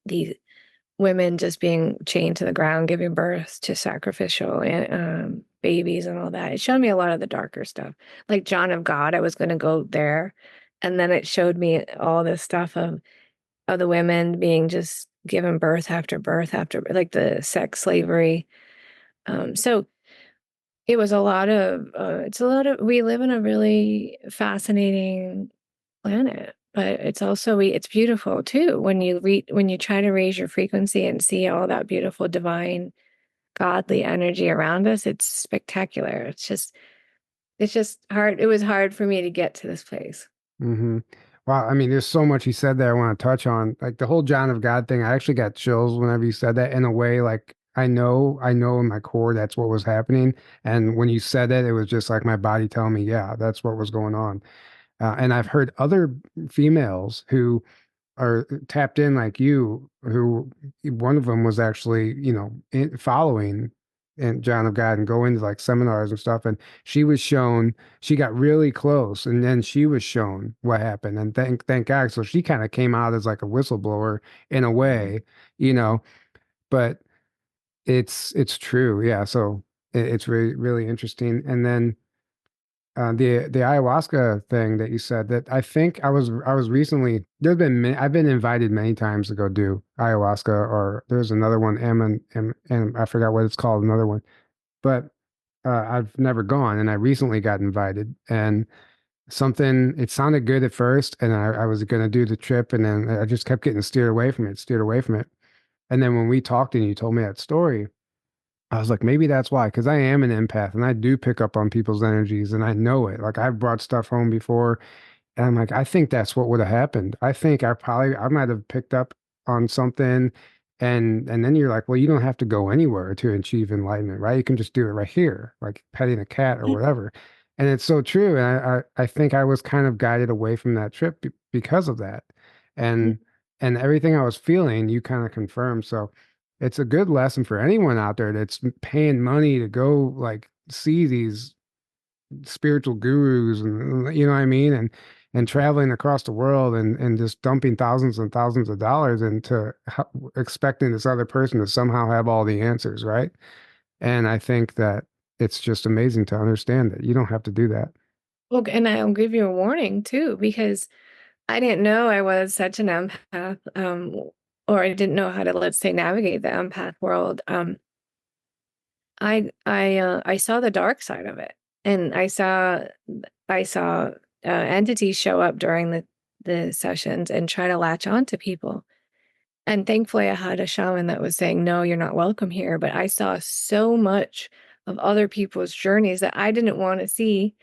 the women just being chained to the ground, giving birth to sacrificial babies and all that. It showed me a lot of the darker stuff. Like John of God, I was going to go there. And then it showed me all this stuff of the women being just given birth after like the sex slavery. So it was we live in a really fascinating planet, but it's also, it's beautiful too. When you try to raise your frequency and see all that beautiful, divine, godly energy around us, it's spectacular. It's just hard. It was hard for me to get to this place. Hmm. Wow. I mean, there's so much you said there I want to touch on. Like the whole John of God thing, I actually got chills whenever you said that in a way, like I know in my core that's what was happening. And when you said it, it was just like my body telling me, yeah, that's what was going on. And I've heard other females who are tapped in like you, who one of them was actually, following and John of God and go into like seminars and stuff. And she got really close and then she was shown what happened. And thank God. So she kind of came out as like a whistleblower in a way, you know, but it's true. Yeah. So it's really, really interesting. And then the ayahuasca thing that you said that I was recently I've been invited many times to go do ayahuasca or there's another one and I forgot what it's called, another one, but I've never gone and I recently got invited and it sounded good at first and I was going to do the trip and then I just kept getting steered away from it and then when we talked and you told me that story I was like, maybe that's why, because I am an empath and I do pick up on people's energies and I know it. Like I've brought stuff home before and I'm like, I think that's what would have happened. I think I might have picked up on something and then you're like, well, you don't have to go anywhere to achieve enlightenment, right? You can just do it right here, like petting a cat or whatever. And it's so true. And I think I was kind of guided away from that trip because of that. And and everything I was feeling, you kind of confirmed. So it's a good lesson for anyone out there that's paying money to go like see these spiritual gurus and you know what I mean and traveling across the world and just dumping thousands and thousands of dollars into expecting this other person to somehow have all the answers, right? And I think that it's just amazing to understand that you don't have to do that. Well, and I'll give you a warning too, because I didn't know I was such an empath, or I didn't know how to, let's say, navigate the empath world. I saw the dark side of it, and I saw entities show up during the sessions and try to latch on to people. And thankfully, I had a shaman that was saying, "No, you're not welcome here." But I saw so much of other people's journeys that I didn't want to see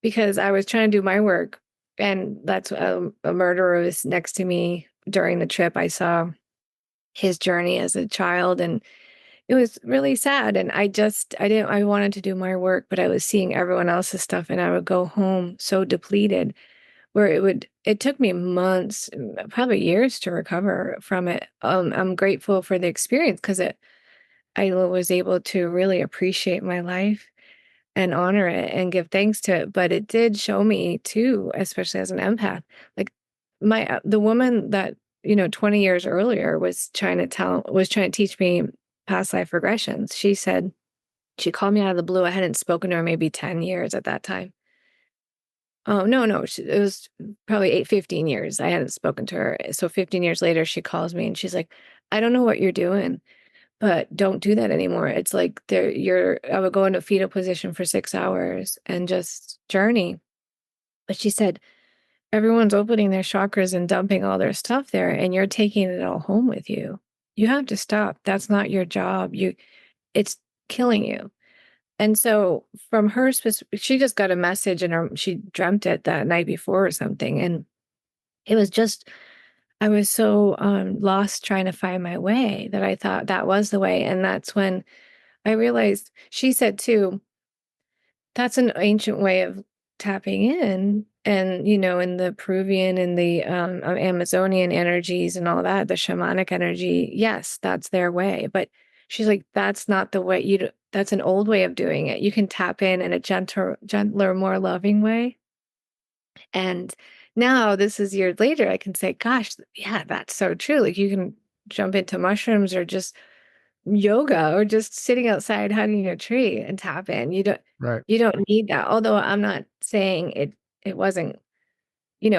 because I was trying to do my work. And that's a murderer was next to me during the trip. I saw his journey as a child, and it was really sad. And I wanted to do my work, but I was seeing everyone else's stuff, and I would go home so depleted where it took me months, probably years to recover from it. I'm grateful for the experience because I was able to really appreciate my life and honor it and give thanks to it. But it did show me too, especially as an empath, like the woman that, 20 years earlier was trying to teach me past life regressions. She called me out of the blue. I hadn't spoken to her maybe 10 years at that time. Oh, no, no. It was probably 15 years. I hadn't spoken to her. So 15 years later, she calls me and she's like, I don't know what you're doing, but don't do that anymore. It's like I would go into fetal position for 6 hours and just journey. But she said, everyone's opening their chakras and dumping all their stuff there, and you're taking it all home with you. You have to stop. That's not your job. It's killing you. And so from her, she just got a message and she dreamt it that night before or something. And it was just, I was so lost trying to find my way that I thought that was the way. And that's when I realized, she said too, that's an ancient way of tapping in. And, in the Peruvian and the Amazonian energies and all that, the shamanic energy, yes, that's their way. But she's like, that's not the way that's an old way of doing it. You can tap in a gentler, more loving way. And now this is years later, I can say, gosh, yeah, that's so true. Like you can jump into mushrooms or just yoga or just sitting outside hugging a tree and tap in. Right. You don't need that. Although I'm not saying it wasn't,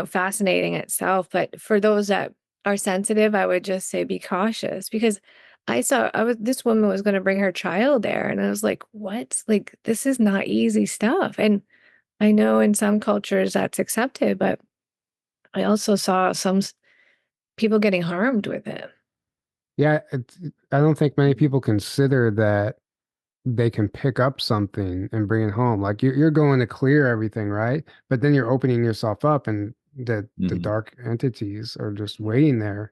fascinating itself, but for those that are sensitive, I would just say be cautious because this woman was going to bring her child there and I was like, what? Like this is not easy stuff. And I know in some cultures that's accepted, but I also saw some people getting harmed with it. Yeah, I don't think many people consider that they can pick up something and bring it home. Like you're going to clear everything, right? But then you're opening yourself up and the Mhm. dark entities are just waiting there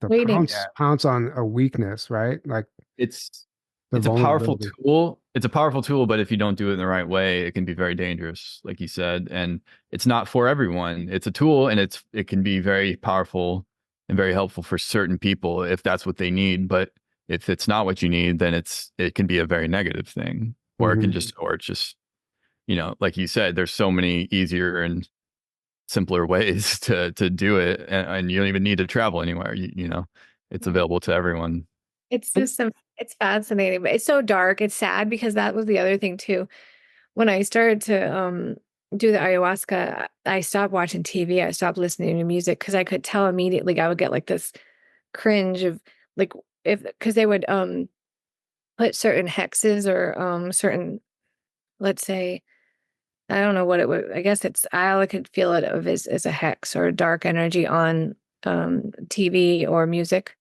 to Waiting. Yeah, pounce on a weakness, right? Like it's the it's a powerful vulnerability. tool. It's a powerful tool, but if you don't do it in the right way, it can be very dangerous, like you said. And it's not for everyone. It's a tool, and it can be very powerful and very helpful for certain people if that's what they need. But if it's not what you need, then it can be a very negative thing, or it can Hmm. just or it's just like you said, there's so many easier and simpler ways to do it, and you don't even need to travel anywhere. It's available to everyone. It's just it's fascinating, but it's so dark. It's sad because that was the other thing too. When I started to do the ayahuasca, I stopped watching TV. I stopped listening to music because I could tell immediately I would get like this cringe of like if because they would put certain hexes or certain, let's say, I don't know what it would, I guess it's I could feel it of as a hex or a dark energy on TV or music.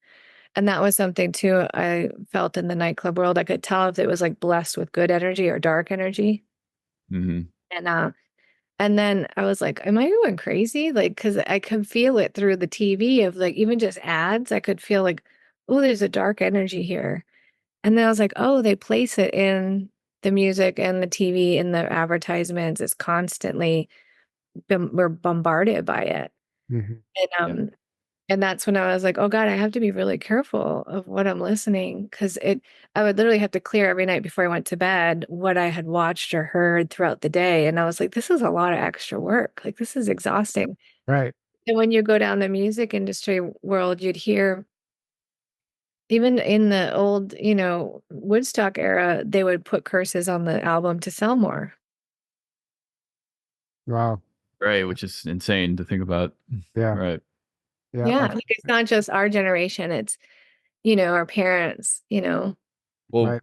And that was something too I felt in the nightclub world. I could tell if it was like blessed with good energy or dark energy. Hmm. And then I was like, am I going crazy? Like, because I could feel it through the TV of like even just ads. I could feel like, oh, there's a dark energy here. And then I was like, oh, they place it in the music and the TV and the advertisements. It's constantly we're bombarded by it. Mhm. And Yeah. and that's when I was like, oh God, I have to be really careful of what I'm listening because I would literally have to clear every night before I went to bed what I had watched or heard throughout the day. And I was like, this is a lot of extra work. Like this is exhausting. Right. And when you go down the music industry world, you'd hear even in the old, Woodstock era, they would put curses on the album to sell more. Wow. Right, which is insane to think about. Yeah. Right. Yeah. Yeah. Like it's not just our generation, it's, our parents. Well, Right.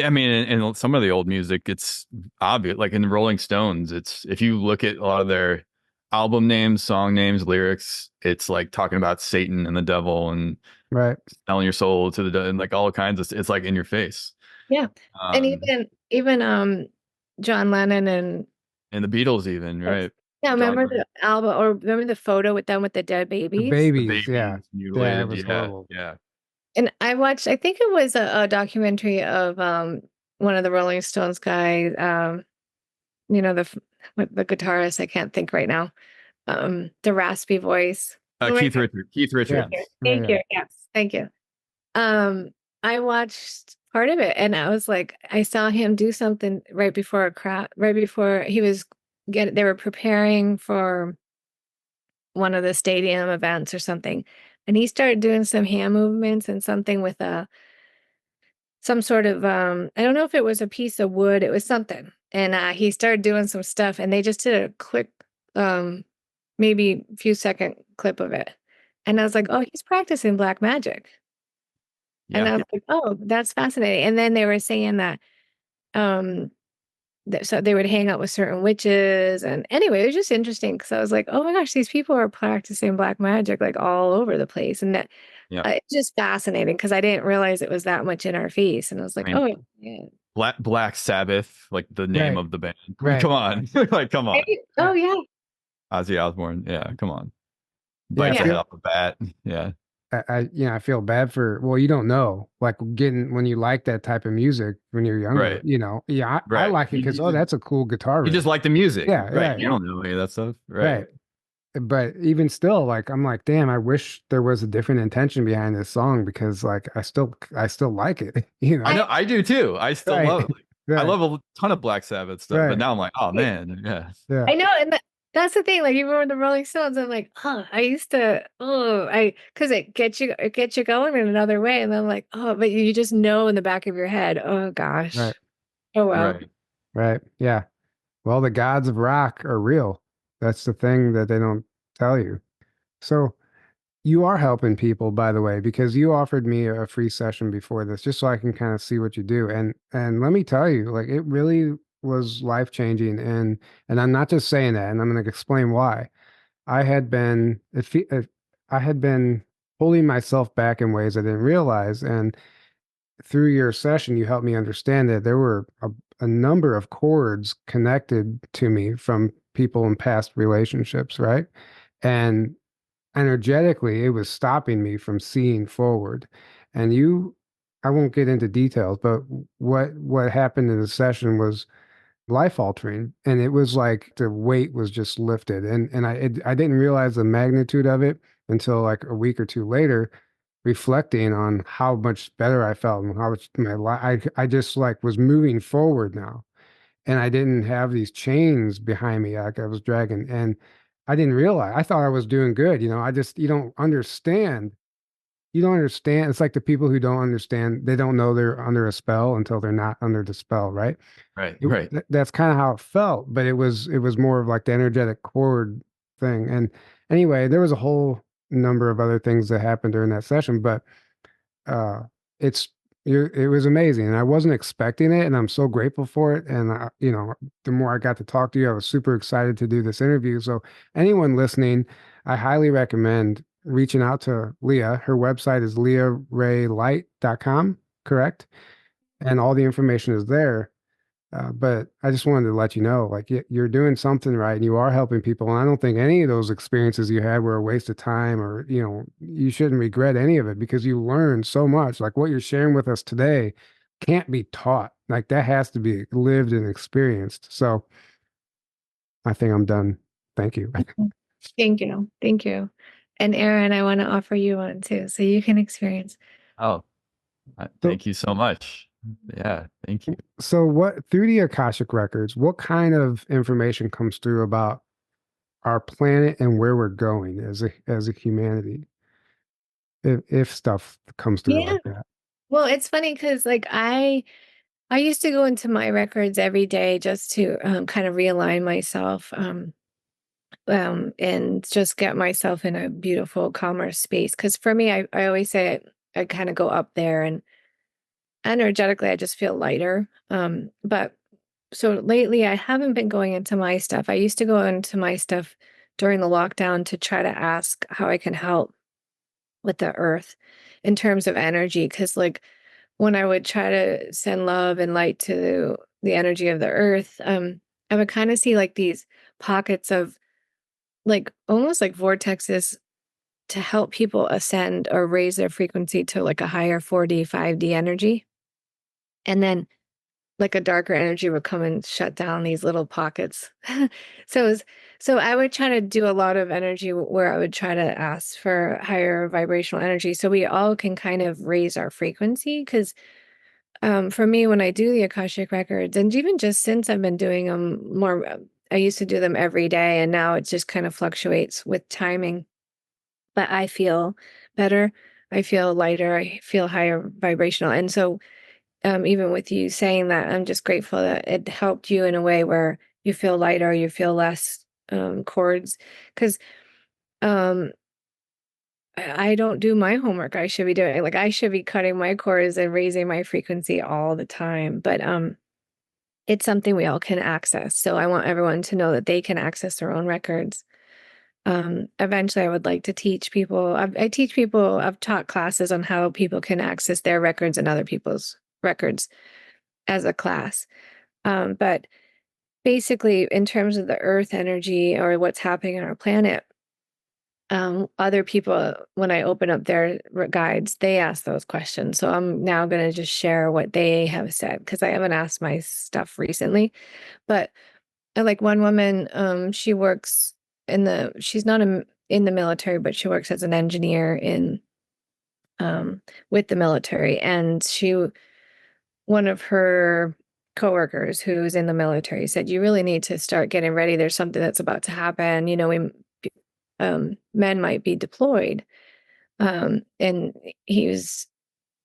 I mean, in some of the old music, it's obvious. Like in the Rolling Stones, it's if you look at a lot of their album names, song names, lyrics, it's like talking about Satan and the devil and Right. selling your soul to and like all kinds of. It's like in your face. Yeah. And Um, even John Lennon and and the Beatles, even right. yeah, John remember Lennon, the album or remember the photo with them with the dead The babies? the babies. Yeah. babies Yeah. It mutilated. was Yeah, horrible. yeah. And I think it was a documentary of one of the Rolling Stones guys, the guitarist, I can't think right now. The raspy voice. Oh my Keith God. Richards. Keith Yeah. Thank you. Richards. Yeah. Thank Yeah. you. Yes. Thank you. Um, I watched part of it and I was like, I saw him do something right before right before they were preparing for one of the stadium events or something. And he started doing some hand movements and something with some sort of I don't know if it was a piece of wood, it was something. And he started doing some stuff and they just did a quick maybe few second clip of it. And I was like, "Oh, he's practicing black magic." And Yeah. I was like, "Oh, that's fascinating." And then they were saying that um so they would hang out with certain witches and anyway, it was just interesting because I was like, "Oh my gosh, these people are practicing black magic like all over the place." And that Yeah. it's just fascinating because I didn't realize it was that much in our face. And I was I like, mean, "Oh, yeah." Black Sabbath, like the name Right. of the band. Right. Come on, like come on, Right? Yeah. Oh, yeah. Ozzy Osbourne. Yeah, come on, Yeah. bites the Yeah. head off the bat. Yeah, I feel bad for, well, you don't know, like getting when you like that type of music when you're younger, right, yeah, I right. like it because, oh, that's a cool guitar You riff. just like the music, Yeah. right? Right. You Yeah. don't know any of that stuff, right? Right. But even still, like, I'm like, damn, I wish there was a different intention behind this song because like, I still like it, I know, I do too. I still Right. love. I Right. love a ton of Black Sabbath stuff, but Right. now I'm like, oh man, yeah, Yeah. I know, and that's the thing. Like even with the Rolling Stones, I'm like, oh, I used to, because it gets you going in another way, and then I'm like, oh, but you just know in the back of your head, oh Right. gosh, oh well, right. Right. Yeah. Well, the gods of rock are real. That's the thing that they don't tell you. So you are helping people, by the way, because you offered me a free session before this, just so I can kind of see what you do. And let me tell you, like it really was life changing. And I'm not just saying that, and I'm going to explain why. I had been I had been holding myself back in ways I didn't realize, and through your session, you helped me understand that there were a number of chords connected to me from people in past relationships, right? And energetically, it was stopping me from seeing forward. And I won't get into details, but what happened in the session was life altering, and it was like the weight was just lifted, and I didn't realize the magnitude of it until like a week or two later, reflecting on how much better I felt and how much my life I just like was moving forward now, and I didn't have these chains behind me like I was dragging, and I didn't realize. I thought I was doing good, I just you don't understand. It's like the people who don't understand, they don't know they're under a spell until they're not under the spell, right? Right, right. That's kind of how it felt, but it was more of like the energetic chord thing. And anyway, there was a whole number of other things that happened during that session, but uh it's it was amazing, and I wasn't expecting it, and I'm so grateful for it. And the more I got to talk to you, I was super excited to do this interview. So anyone listening, I highly recommend reaching out to Leah. Her website is leahraylight.com, correct? And all the information is there. But I just wanted to let you know, like you're doing something right and you are helping people. And I don't think any of those experiences you had were a waste of time or, you shouldn't regret any of it because you learned so much. Like what you're sharing with us today can't be taught. Like that has to be lived and experienced. So I think I'm done. Thank you. Thank you. Thank you. And Aaron, I want to offer you one too, so you can experience. Oh, So, thank you so much. Yeah, thank you. so what through the Akashic records, what kind of information comes through about our planet and where we're going as a humanity? If stuff comes through Yeah. like that. Well, it's funny because like I used to go into my records every day just to kind of realign myself and just get myself in a beautiful, calmer space. Because for me, I always say I kind of go up there and energetically I just feel lighter. But so lately I haven't been going into my stuff. I used to go into my stuff during the lockdown to try to ask how I can help with the earth in terms of energy. Because like when I would try to send love and light to the energy of the earth, I would kind of see like these pockets of like almost like vortexes to help people ascend or raise their frequency to like a higher 4D, 5D energy. And then like a darker energy would come and shut down these little pockets. So it was, so I would try to do a lot of energy where I would try to ask for higher vibrational energy so we all can kind of raise our frequency. Because for me, when I do the Akashic records, and even just since I've been doing them more, I used to do them every day, and now it just kind of fluctuates with timing. But I feel better. I feel lighter. I feel higher vibrational. And so, even with you saying that, I'm just grateful that it helped you in a way where you feel lighter, you feel less cords. Because um, I don't do my homework. I should be doing like I should be cutting my cords and raising my frequency all the time. But it's something we all can access. So I want everyone to know that they can access their own records. Eventually, I would like to teach people. I teach people. I've taught classes on how people can access their records and other people's records as a class. But basically, in terms of the earth energy or what's happening on our planet, other people, when I open up their guides, they ask those questions. So I'm now going to just share what they have said because I haven't asked my stuff recently. But like one woman, she works she's not in the military, but she works as an engineer in with the military. And one of her coworkers who's in the military said, "You really need to start getting ready. There's something that's about to happen. You know, men might be deployed." And he was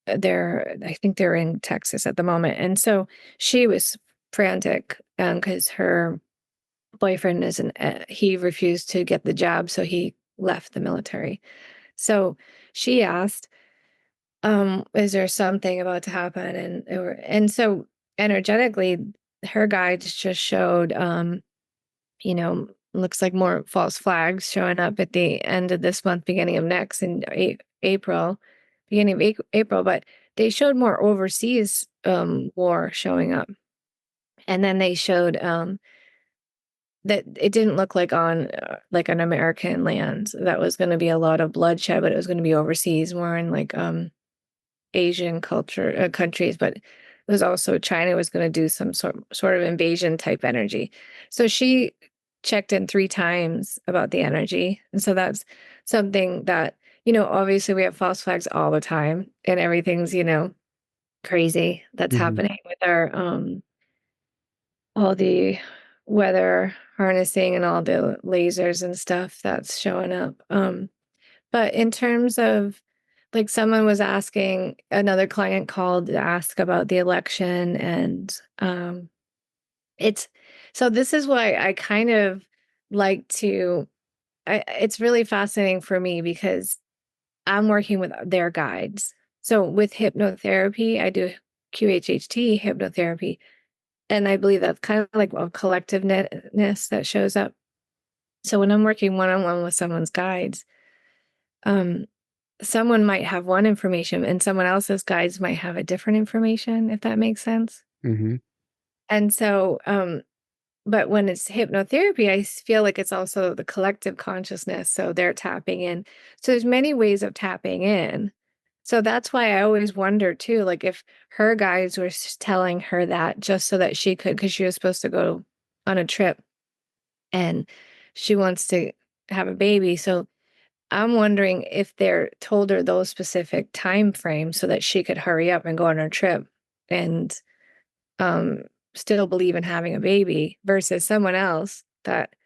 there. I think they're in Texas at the moment. And so she was frantic because her boyfriend isn't, he refused to get the job. So he left the military. So she asked, is there something about to happen? And so energetically, her guides just showed, you know, looks like more false flags showing up at the end of this month, beginning of next in April, beginning of April, but they showed more overseas war showing up. And then they showed that it didn't look like on like an American land. That was going to be a lot of bloodshed, but it was going to be overseas, more in like Asian culture countries, but it was also China was going to do some sort of invasion type energy. So she checked in 3 times about the energy. And so that's something that, obviously we have false flags all the time and everything's, crazy that's Mhm. happening with our all the weather harnessing and all the lasers and stuff that's showing up. But in terms of like someone was asking, another client called to ask about the election and it's so this is why I kind of like to it's really fascinating for me because I'm working with their guides. So with hypnotherapy, I do QHHT hypnotherapy. And I believe that's kind of like a collectiveness that shows up. So when I'm working one-on-one with someone's guides, someone might have one information and someone else's guides might have a different information, if that makes sense. Mm-hmm. And so, but when it's hypnotherapy, I feel like it's also the collective consciousness. So they're tapping in. So there's many ways of tapping in. So that's why I always wonder too, like if her guides were telling her that just so that she could, because she was supposed to go on a trip and she wants to have a baby. So I'm wondering if they're told her those specific time frames so that she could hurry up and go on her trip and um still believe in having a baby versus someone else that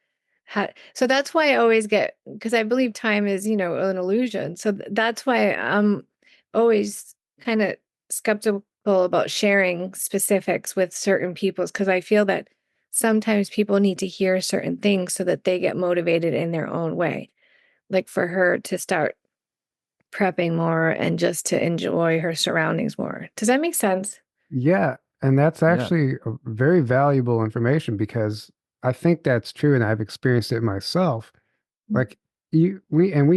had. So that's why I always get, because I believe time is, an illusion. So that's why I'm always kind of skeptical about sharing specifics with certain peoples, because I feel that sometimes people need to hear certain things so that they get motivated in their own way. Like for her to start prepping more and just to enjoy her surroundings more. Does that make sense? Yeah, and that's Yeah. actually a very valuable information because I think that's true, and I've experienced it myself. Like we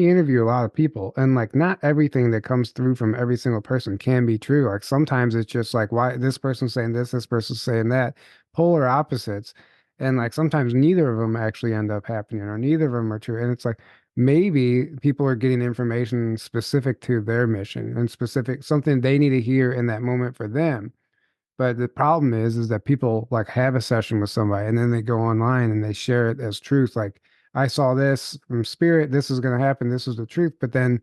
interview a lot of people, and like not everything that comes through from every single person can be true. Like sometimes it's just like why this person's saying this person's saying that, polar opposites. And like sometimes neither of them actually end up happening or neither of them are true. And it's like maybe people are getting information specific to their mission and specific something they need to hear in that moment for them. But the problem is that people like have a session with somebody and then they go online and they share it as truth. Like, I saw this from spirit, this is going to happen, this is the truth. But then,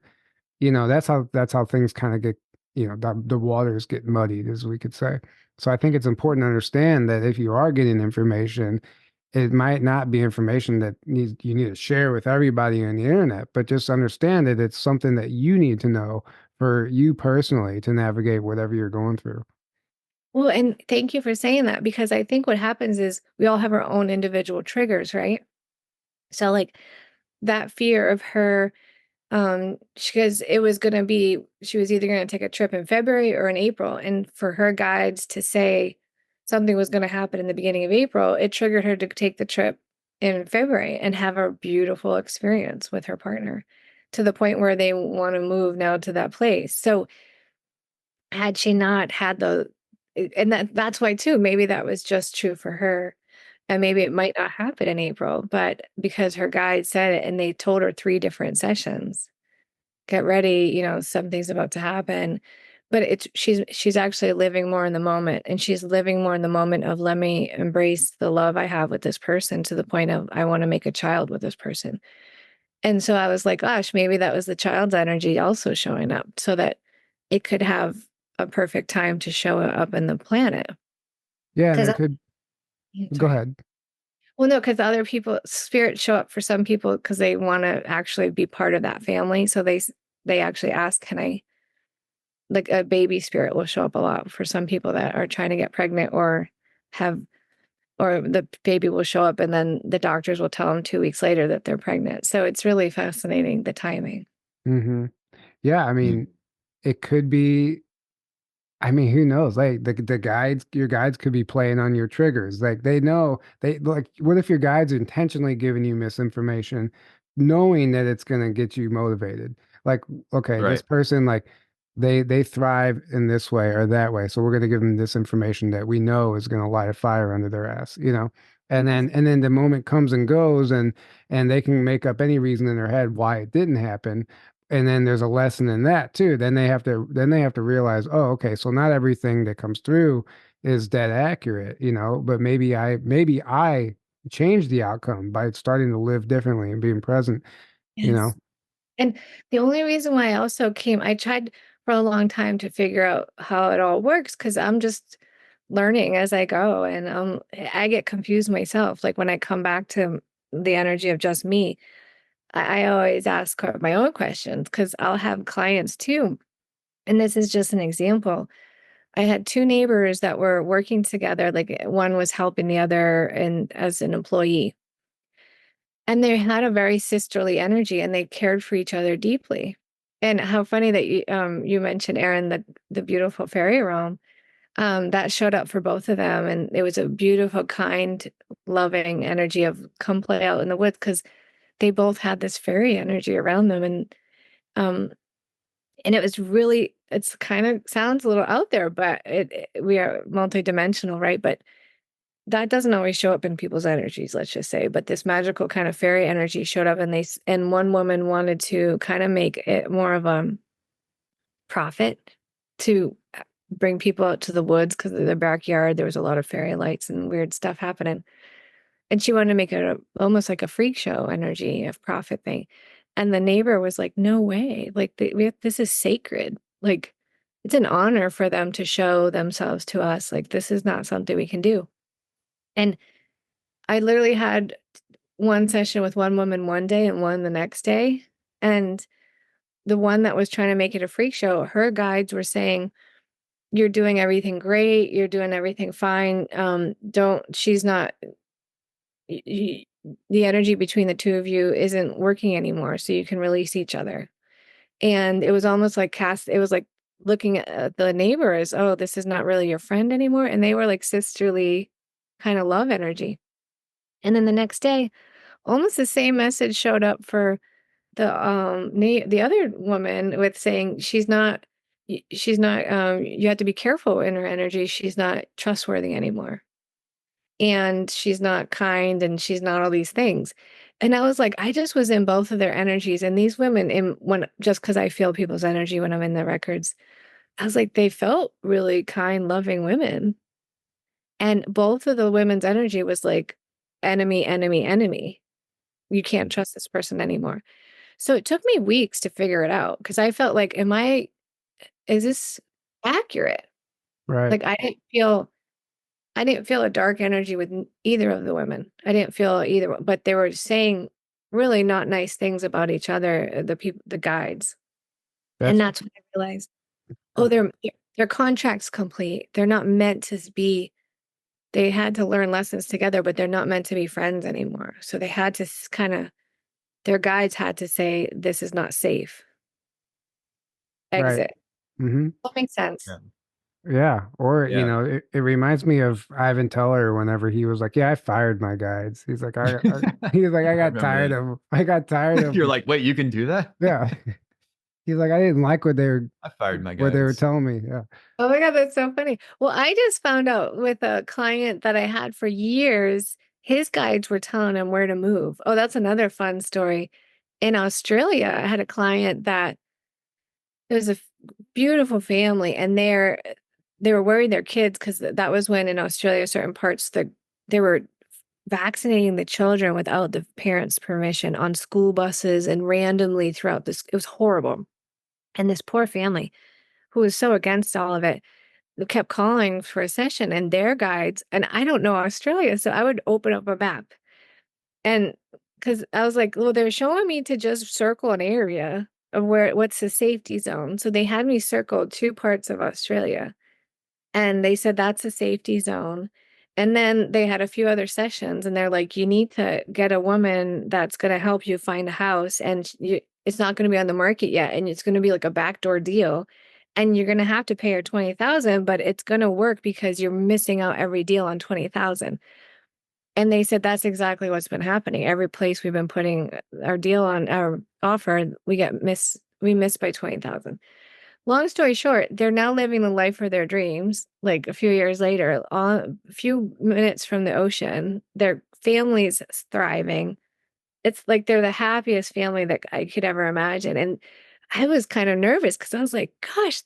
that's how things kind of get, the waters get muddied, as we could say. So I think it's important to understand that if you are getting information, it might not be information that you need to share with everybody on the internet, but just understand that it's something that you need to know for you personally to navigate whatever you're going through. Well, and thank you for saying that, because I think what happens is we all have our own individual triggers, right? So like that fear of her, because it was going to be, she was either going to take a trip in February or in April. And for her guides to say something was going to happen in the beginning of April, it triggered her to take the trip in February and have a beautiful experience with her partner to the point where they want to move now to that place. So had she not had and that's why too, maybe that was just true for her. And maybe it might not happen in April, but because her guide said it and they told her 3 different sessions, get ready, something's about to happen. But she's actually living more in the moment, and she's living more in the moment of, let me embrace the love I have with this person to the point of I want to make a child with this person. And so I was like, gosh, maybe that was the child's energy also showing up so that it could have a perfect time to show up in the planet. Yeah, and Because it could go sorry. ahead. Well, no, because other people, spirits show up for some people because they want to actually be part of that family. So they actually ask, can I, like a baby spirit will show up a lot for some people that are trying to get pregnant or have, or the baby will show up and then the doctors will tell them 2 weeks later that they're pregnant. So it's really fascinating, the timing. Hmm. Yeah, I mean, it could be. I mean, who knows? Like the guides, your guides could be playing on your triggers. Like they know they like. What if your guides are intentionally giving you misinformation, knowing that it's gonna get you motivated? Like, okay, this Right. person like they thrive in this way or that way, so we're gonna give them this information that we know is gonna light a fire under their ass. And then the moment comes and goes, and they can make up any reason in their head why it didn't happen, and then there's a lesson in that too. Then they have to realize, oh, okay, so not everything that comes through is dead accurate. But maybe I changed the outcome by starting to live differently and being present you know Yes. And the only reason why I also I tried for a long time to figure out how it all works because I'm just learning as I go. And I get confused myself. Like when I come back to the energy of just me, I always ask her my own questions because I'll have clients too. And this is just an example. I had 2 neighbors that were working together, like one was helping the other and as an employee. And they had a very sisterly energy and they cared for each other deeply. And how funny that you mentioned, Aaron, the beautiful fairy realm that showed up for both of them. And it was a beautiful, kind, loving energy of come play out in the woods because they both had this fairy energy around them. And And it was really, it's kind of sounds a little out there, but we are multidimensional, right? But that doesn't always show up in people's energies, let's just say. But this magical kind of fairy energy showed up, and one woman wanted to kind of make it more of a profit to bring people out to the woods because of their backyard. There was a lot of fairy lights and weird stuff happening. And she wanted to make it almost like a freak show energy of profit thing. And the neighbor was like, no way. Like, this is sacred. Like, it's an honor for them to show themselves to us. Like, this is not something we can do. And I literally had one session with one woman one day and one the next day. And the one that was trying to make it a freak show, her guides were saying, you're doing everything great. You're doing everything fine. She's not, the energy between the two of you isn't working anymore. So you can release each other. And it was almost like it was like looking at the neighbor as, oh, this is not really your friend anymore. And they were like sisterly kind of love energy. And then the next day, almost the same message showed up for the other woman with saying she's not you have to be careful in her energy. She's not trustworthy anymore. And she's not kind and she's not all these things. And I was like, I just was in both of their energies. And these women just because I feel people's energy when I'm in the records, I was like, they felt really kind, loving women. And both of the women's energy was like enemy, enemy, enemy. You can't trust this person anymore. So it took me weeks to figure it out because I felt like, is this accurate? Right. Like I didn't feel a dark energy with either of the women. I didn't feel either, but they were saying really not nice things about each other, the guides. And that's when I realized, oh, their contract's complete. They're not meant to be, they had to learn lessons together, but they're not meant to be friends anymore. So they had to their guides had to say, this is not safe. Right. Exit. Mm-hmm. That makes sense. Yeah. Yeah. Or, Yeah. it reminds me of Ivan Teller whenever he was like, yeah, I fired my guides. He's like, he's like, I got tired remember of, I got tired of, You're like, wait, you can do that? yeah. He's like, I didn't like I fired my what they were guys. telling me. Yeah. Oh my God, that's so funny. Well, I just found out with a client that I had for years, his guides were telling him where to move. Oh, that's another fun story. In Australia, I had a client that it was a beautiful family, and they were worried their kids because that was when in Australia, certain parts they were vaccinating the children without the parents' permission on school buses and randomly throughout this. It was horrible. And this poor family who was so against all of it kept calling for a session and their guides, and I don't know Australia, so I would open up a map and because I was like, well, they're showing me to just circle an area of what's the safety zone. So they had me circle two parts of Australia and they said that's a safety zone. And then they had a few other sessions and they're like, you need to get a woman that's going to help you find a house and it's not going to be on the market yet. And it's going to be like a backdoor deal. And you're going to have to pay her 20,000, but it's going to work because you're missing out every deal on 20,000. And they said that's exactly what's been happening. Every place we've been putting our deal on our offer, we miss by 20,000. Long story short, they're now living the life of their dreams. Like a few years later, a few minutes from the ocean, their family's thriving. It's like they're the happiest family that I could ever imagine. And I was kind of nervous because I was like, gosh,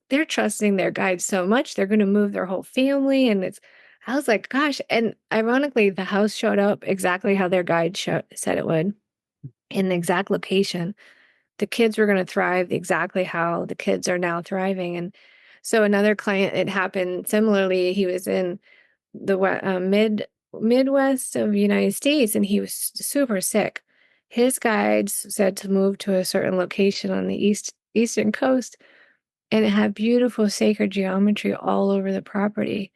they're trusting their guide so much. They're going to move their whole family. I was like, gosh. And ironically, the house showed up exactly how their guide said it would in the exact location. The kids were going to thrive exactly how the kids are now thriving. And so another client, it happened similarly. He was in the Midwest of the United States and he was super sick. His guides said to move to a certain location on the eastern coast, and it had beautiful sacred geometry all over the property.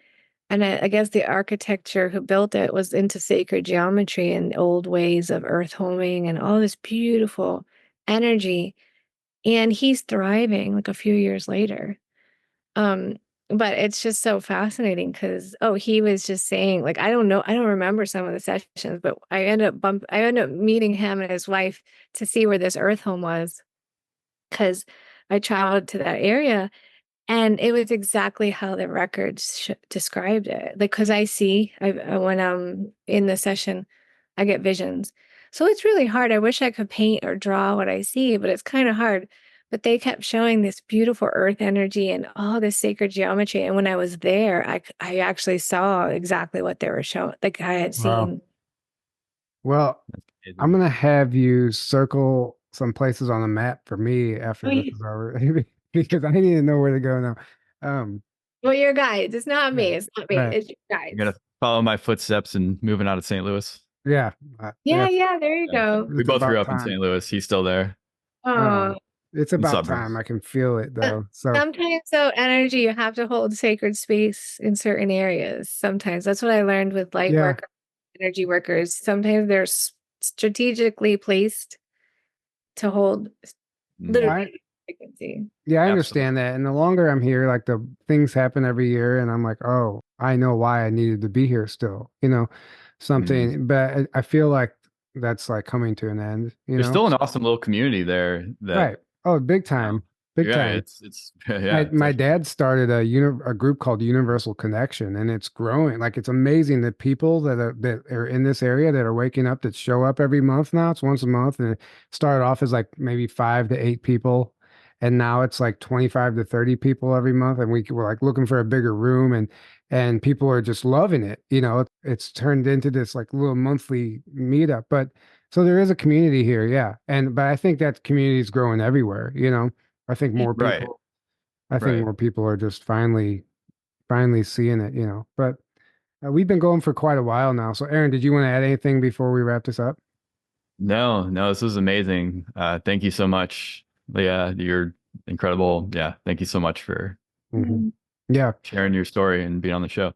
And I guess the architecture who built it was into sacred geometry and old ways of earth homing and all this beautiful energy. And he's thriving like a few years later. Um, but it's just so fascinating because he was just saying, like, I don't know, I don't remember some of the sessions, but I ended up meeting him and his wife to see where this earth home was. because I traveled to that area and it was exactly how the records described it. Like, because when I'm in the session, I get visions. So it's really hard. I wish I could paint or draw what I see, but it's kind of hard. But they kept showing this beautiful earth energy and all this sacred geometry. And when I was there, I actually saw exactly what they were showing. Like I had Wow. seen. Well, That's I'm amazing. gonna have you circle some places on the map for me after this is over because I need to know where to go now. Um, Well, your guides. It's not yeah, me. It's not me. right. It's your I'm guides. gonna follow my footsteps and moving out of St. Louis. Yeah, Yeah, yes, yeah, there you Yeah. go. We it's both grew about up in time. St. Louis. He's still there Oh, It's in the about time. suburbs. I can feel it Uh, though. So sometimes though, energy, you have to hold sacred space in certain areas. Sometimes that's what I learned with light yeah, work, energy workers. Sometimes they're strategically placed to hold Mm, I literally frequency. yeah, I absolutely. understand that. And the longer I'm here, like the things happen every year, and I'm like, oh, I know why I needed to be here still. Mhm. Something. But I feel like that's like coming to an end. There's still an awesome little community there that, Right. Oh, big you know, time. Big yeah, time. it's yeah, My it's actually dad started a group called Universal Connection, and it's growing. Like it's amazing the people that are in this area that are waking up that show up every month now. It's once a month, and it started off as like maybe 5 to 8 people, and now it's like 25 to 30 people every month. And we're like looking for a bigger room, and people are just loving it. It's turned into this like little monthly meetup. But so there is a community here, yeah. But I think that community is growing everywhere. I think more right, people. I think right. more people are just finally seeing it. But we've been going for quite a while now. So, Aaron, did you want to add anything before we wrap this up? No, no, this was amazing. Thank you so much, Leah. You're incredible. Yeah, thank you so much for Hmm. Yeah, sharing your story and being on the show.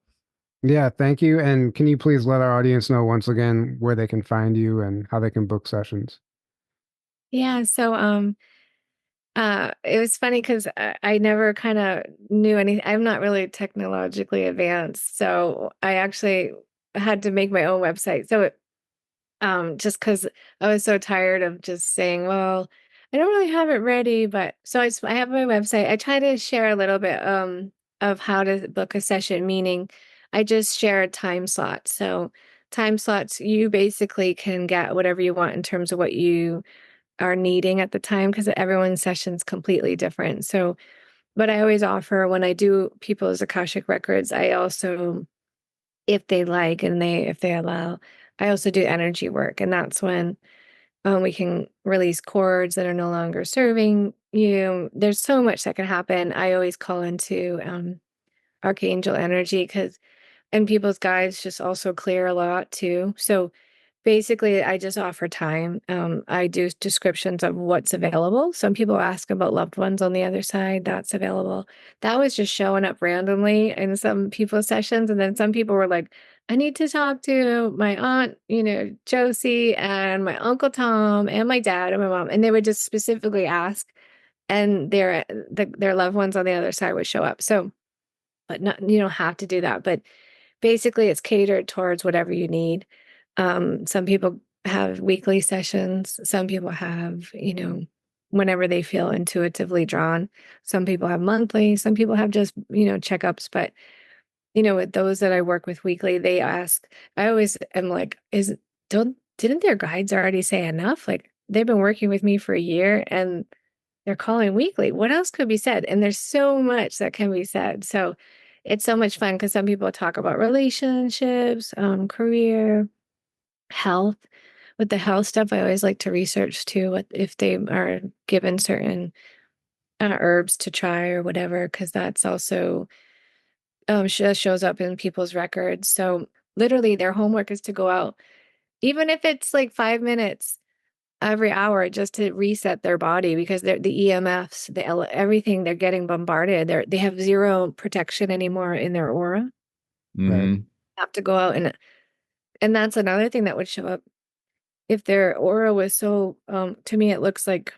yeah. Thank you. And can you please let our audience know once again where they can find you and how they can book sessions? Yeah, so it was funny because I never kind of knew anything. I'm not really technologically advanced, so I actually had to make my own website. So just because I was so tired of just saying, well, I don't really have it ready, but so I have my website. I try to share a little bit of how to book a session, meaning I just share a time slot. So time slots, you basically can get whatever you want in terms of what you are needing at the time because everyone's session's completely different. So, but I always offer when I do people's Akashic records, I also, if they like and if they allow, I also do energy work. And that's when we can release cords that are no longer serving you. There's so much that can happen. I always call into archangel energy and people's guides just also clear a lot too. So basically, I just offer time. I do descriptions of what's available. Some people ask about loved ones on the other side. That's available. That was just showing up randomly in some people's sessions. And then some people were like, I need to talk to my aunt, Josie, and my uncle Tom, and my dad, and my mom. And they would just specifically ask, and their loved ones on the other side would show up. So, but not, you don't have to do that. But basically, it's catered towards whatever you need. Some people have weekly sessions. Some people have, whenever they feel intuitively drawn. Some people have monthly. Some people have just, checkups. But, with those that I work with weekly, they ask, I always am like, didn't their guides already say enough? Like they've been working with me for a year and they're calling weekly. What else could be said? And there's so much that can be said. So it's so much fun because some people talk about relationships, career, health. With the health stuff, I always like to research too, if they are given certain herbs to try or whatever, because that's also shows up in people's records. So literally, their homework is to go out, even if it's like 5 minutes every hour, just to reset their body because the EMFs, everything they're getting bombarded. They have zero protection anymore in their aura. Right. Hmm. Have to go out and that's another thing that would show up if their aura was so. To me, it looks like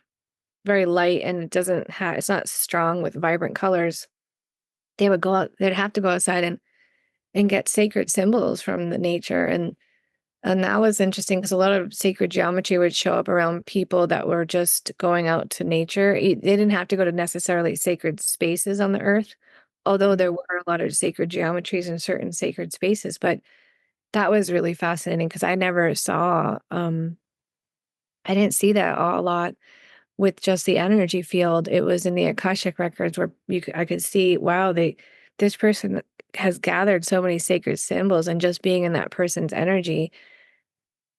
very light and it's not strong with vibrant colors. They would go out. They'd have to go outside and get sacred symbols from the nature And that was interesting because a lot of sacred geometry would show up around people that were just going out to nature. They didn't have to go to necessarily sacred spaces on the earth, although there were a lot of sacred geometries in certain sacred spaces. But that was really fascinating because I never saw, I didn't see that a lot with just the energy field. It was in the Akashic records where I could see, wow, this person has gathered so many sacred symbols, and just being in that person's energy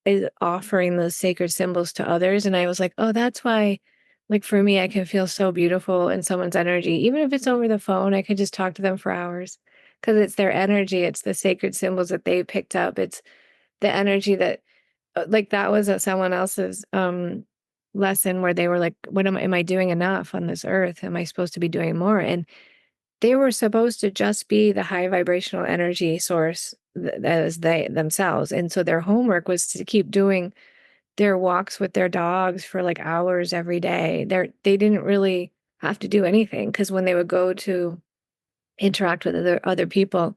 is offering those sacred symbols to others. And I was like, oh, that's why, like for me, I can feel so beautiful in someone's energy. Even if it's over the phone, I could just talk to them for hours because it's their energy. It's the sacred symbols that they picked up. It's the energy that, like that was someone else's lesson where they were like, what am I doing enough on this earth? Am I supposed to be doing more? And they were supposed to just be the high vibrational energy source as they themselves. And so their homework was to keep doing their walks with their dogs for like hours every day. They didn't really have to do anything because when they would go to interact with other people,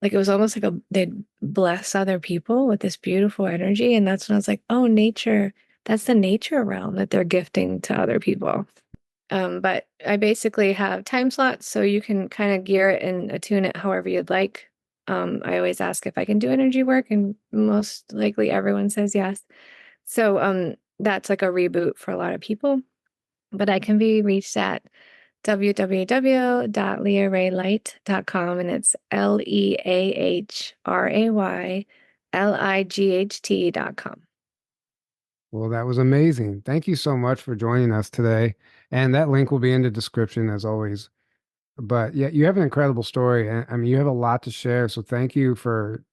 like it was almost like they'd bless other people with this beautiful energy. And that's when I was like, oh, nature, that's the nature realm that they're gifting to other people. But I basically have time slots so you can kind of gear it and attune it however you'd like. I always ask if I can do energy work, and most likely everyone says yes. So that's like a reboot for a lot of people. But I can be reached at www.leahraylight.com, and it's LeahrayLight.com. Well, that was amazing. Thank you so much for joining us today. And that link will be in the description as always. But yeah, you have an incredible story. And I mean, you have a lot to share. So thank you for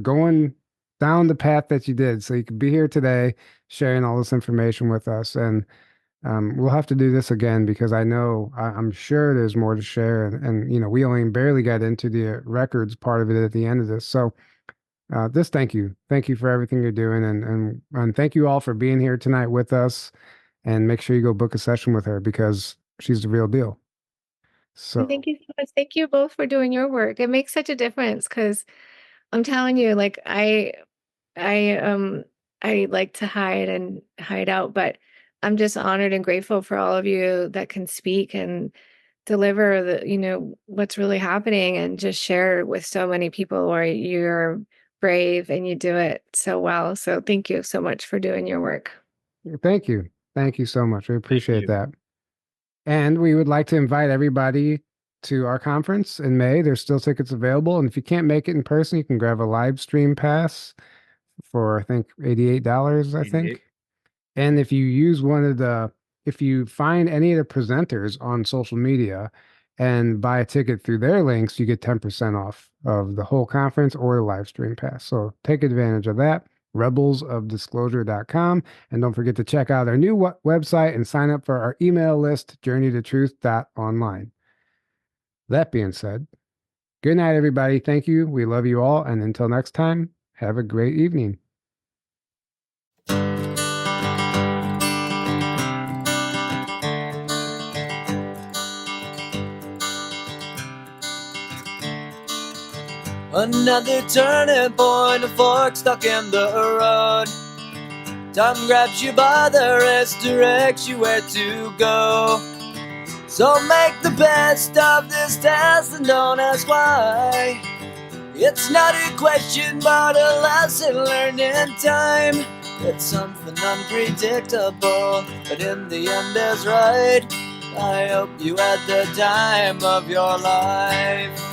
going down the path that you did. So you could be here today sharing all this information with us. And we'll have to do this again because I'm sure there's more to share. And, we only barely got into the records part of it at the end of this. So just thank you. Thank you for everything you're doing. And thank you all for being here tonight with us. And make sure you go book a session with her because she's the real deal. And So thank you so much. Thank you both for doing your work. It makes such a difference because I'm telling you, like I I like to hide out, but I'm just honored and grateful for all of you that can speak and deliver what's really happening and just share with so many people where you're brave and you do it so well. So thank you so much for doing your work. thank you. Thank you so much. We Thank appreciate you. that. And we would like to invite everybody to our conference in May. There's still tickets available. And if you can't make it in person, you can grab a live stream pass for, I think, $88, I 88. think. And if you find any of the presenters on social media and buy a ticket through their links, you get 10% off of the whole conference or the live stream pass. So take advantage of that. rebelsofdisclosure.com. And don't forget to check out our new website and sign up for our email list, journeytotruth.online. That being said, good night, everybody. Thank you. We love you all. And until next time, have a great evening. Another turning point, a fork stuck in the road. Time grabs you by the wrist, directs you where to go. So make the best of this test and don't ask why. It's not a question but a lesson learned in time. It's something unpredictable, but in the end is right. I hope you had the time of your life.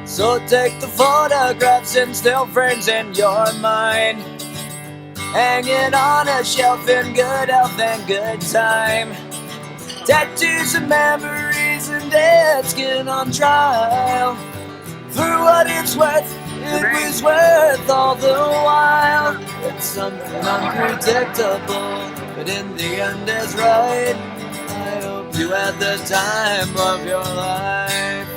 So take the photographs and still frames in your mind, hanging on a shelf in good health and good time. Tattoos and memories and dead skin on trial. For what it's worth, it was worth all the while. It's something unpredictable, but in the end is right. I hope you had the time of your life.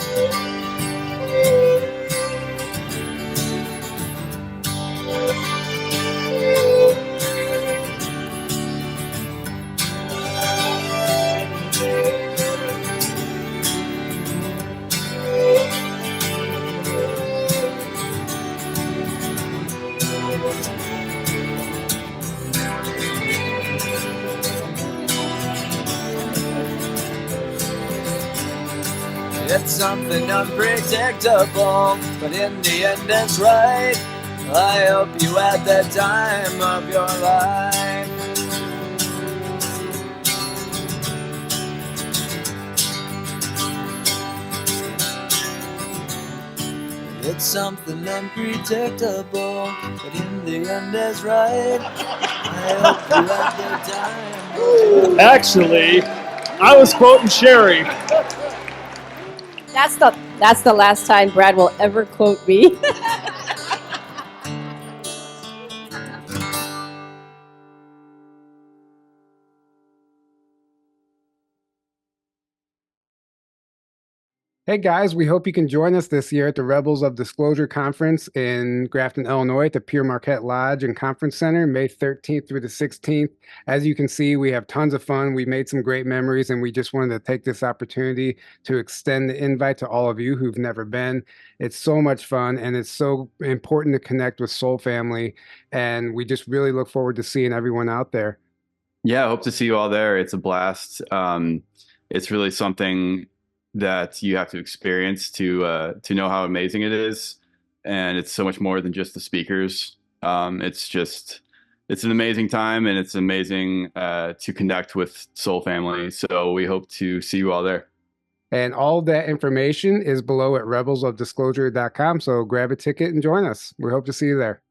Thank you. It's something unpredictable, but in the end it's right. I hope you had the time of your life. It's something unpredictable, but in the end it's right. I hope you had the time. Actually, I was quoting Sherry. That's the last time Brad will ever quote me. Hey guys, we hope you can join us this year at the Rebels of Disclosure Conference in Grafton, Illinois at the Pierre Marquette Lodge and Conference Center, May 13th through the 16th. As you can see, we have tons of fun. We made some great memories, and we just wanted to take this opportunity to extend the invite to all of you who've never been. It's so much fun, and it's so important to connect with Soul Family, and we just really look forward to seeing everyone out there. Yeah, I hope to see you all there. It's a blast. It's really something that you have to experience to know how amazing it is, and it's so much more than just the speakers. It's an amazing time, and it's amazing to connect with Soul Family. So we hope to see you all there. And all of that information is below at rebelsofdisclosure.com. So grab a ticket and join us. We hope to see you there.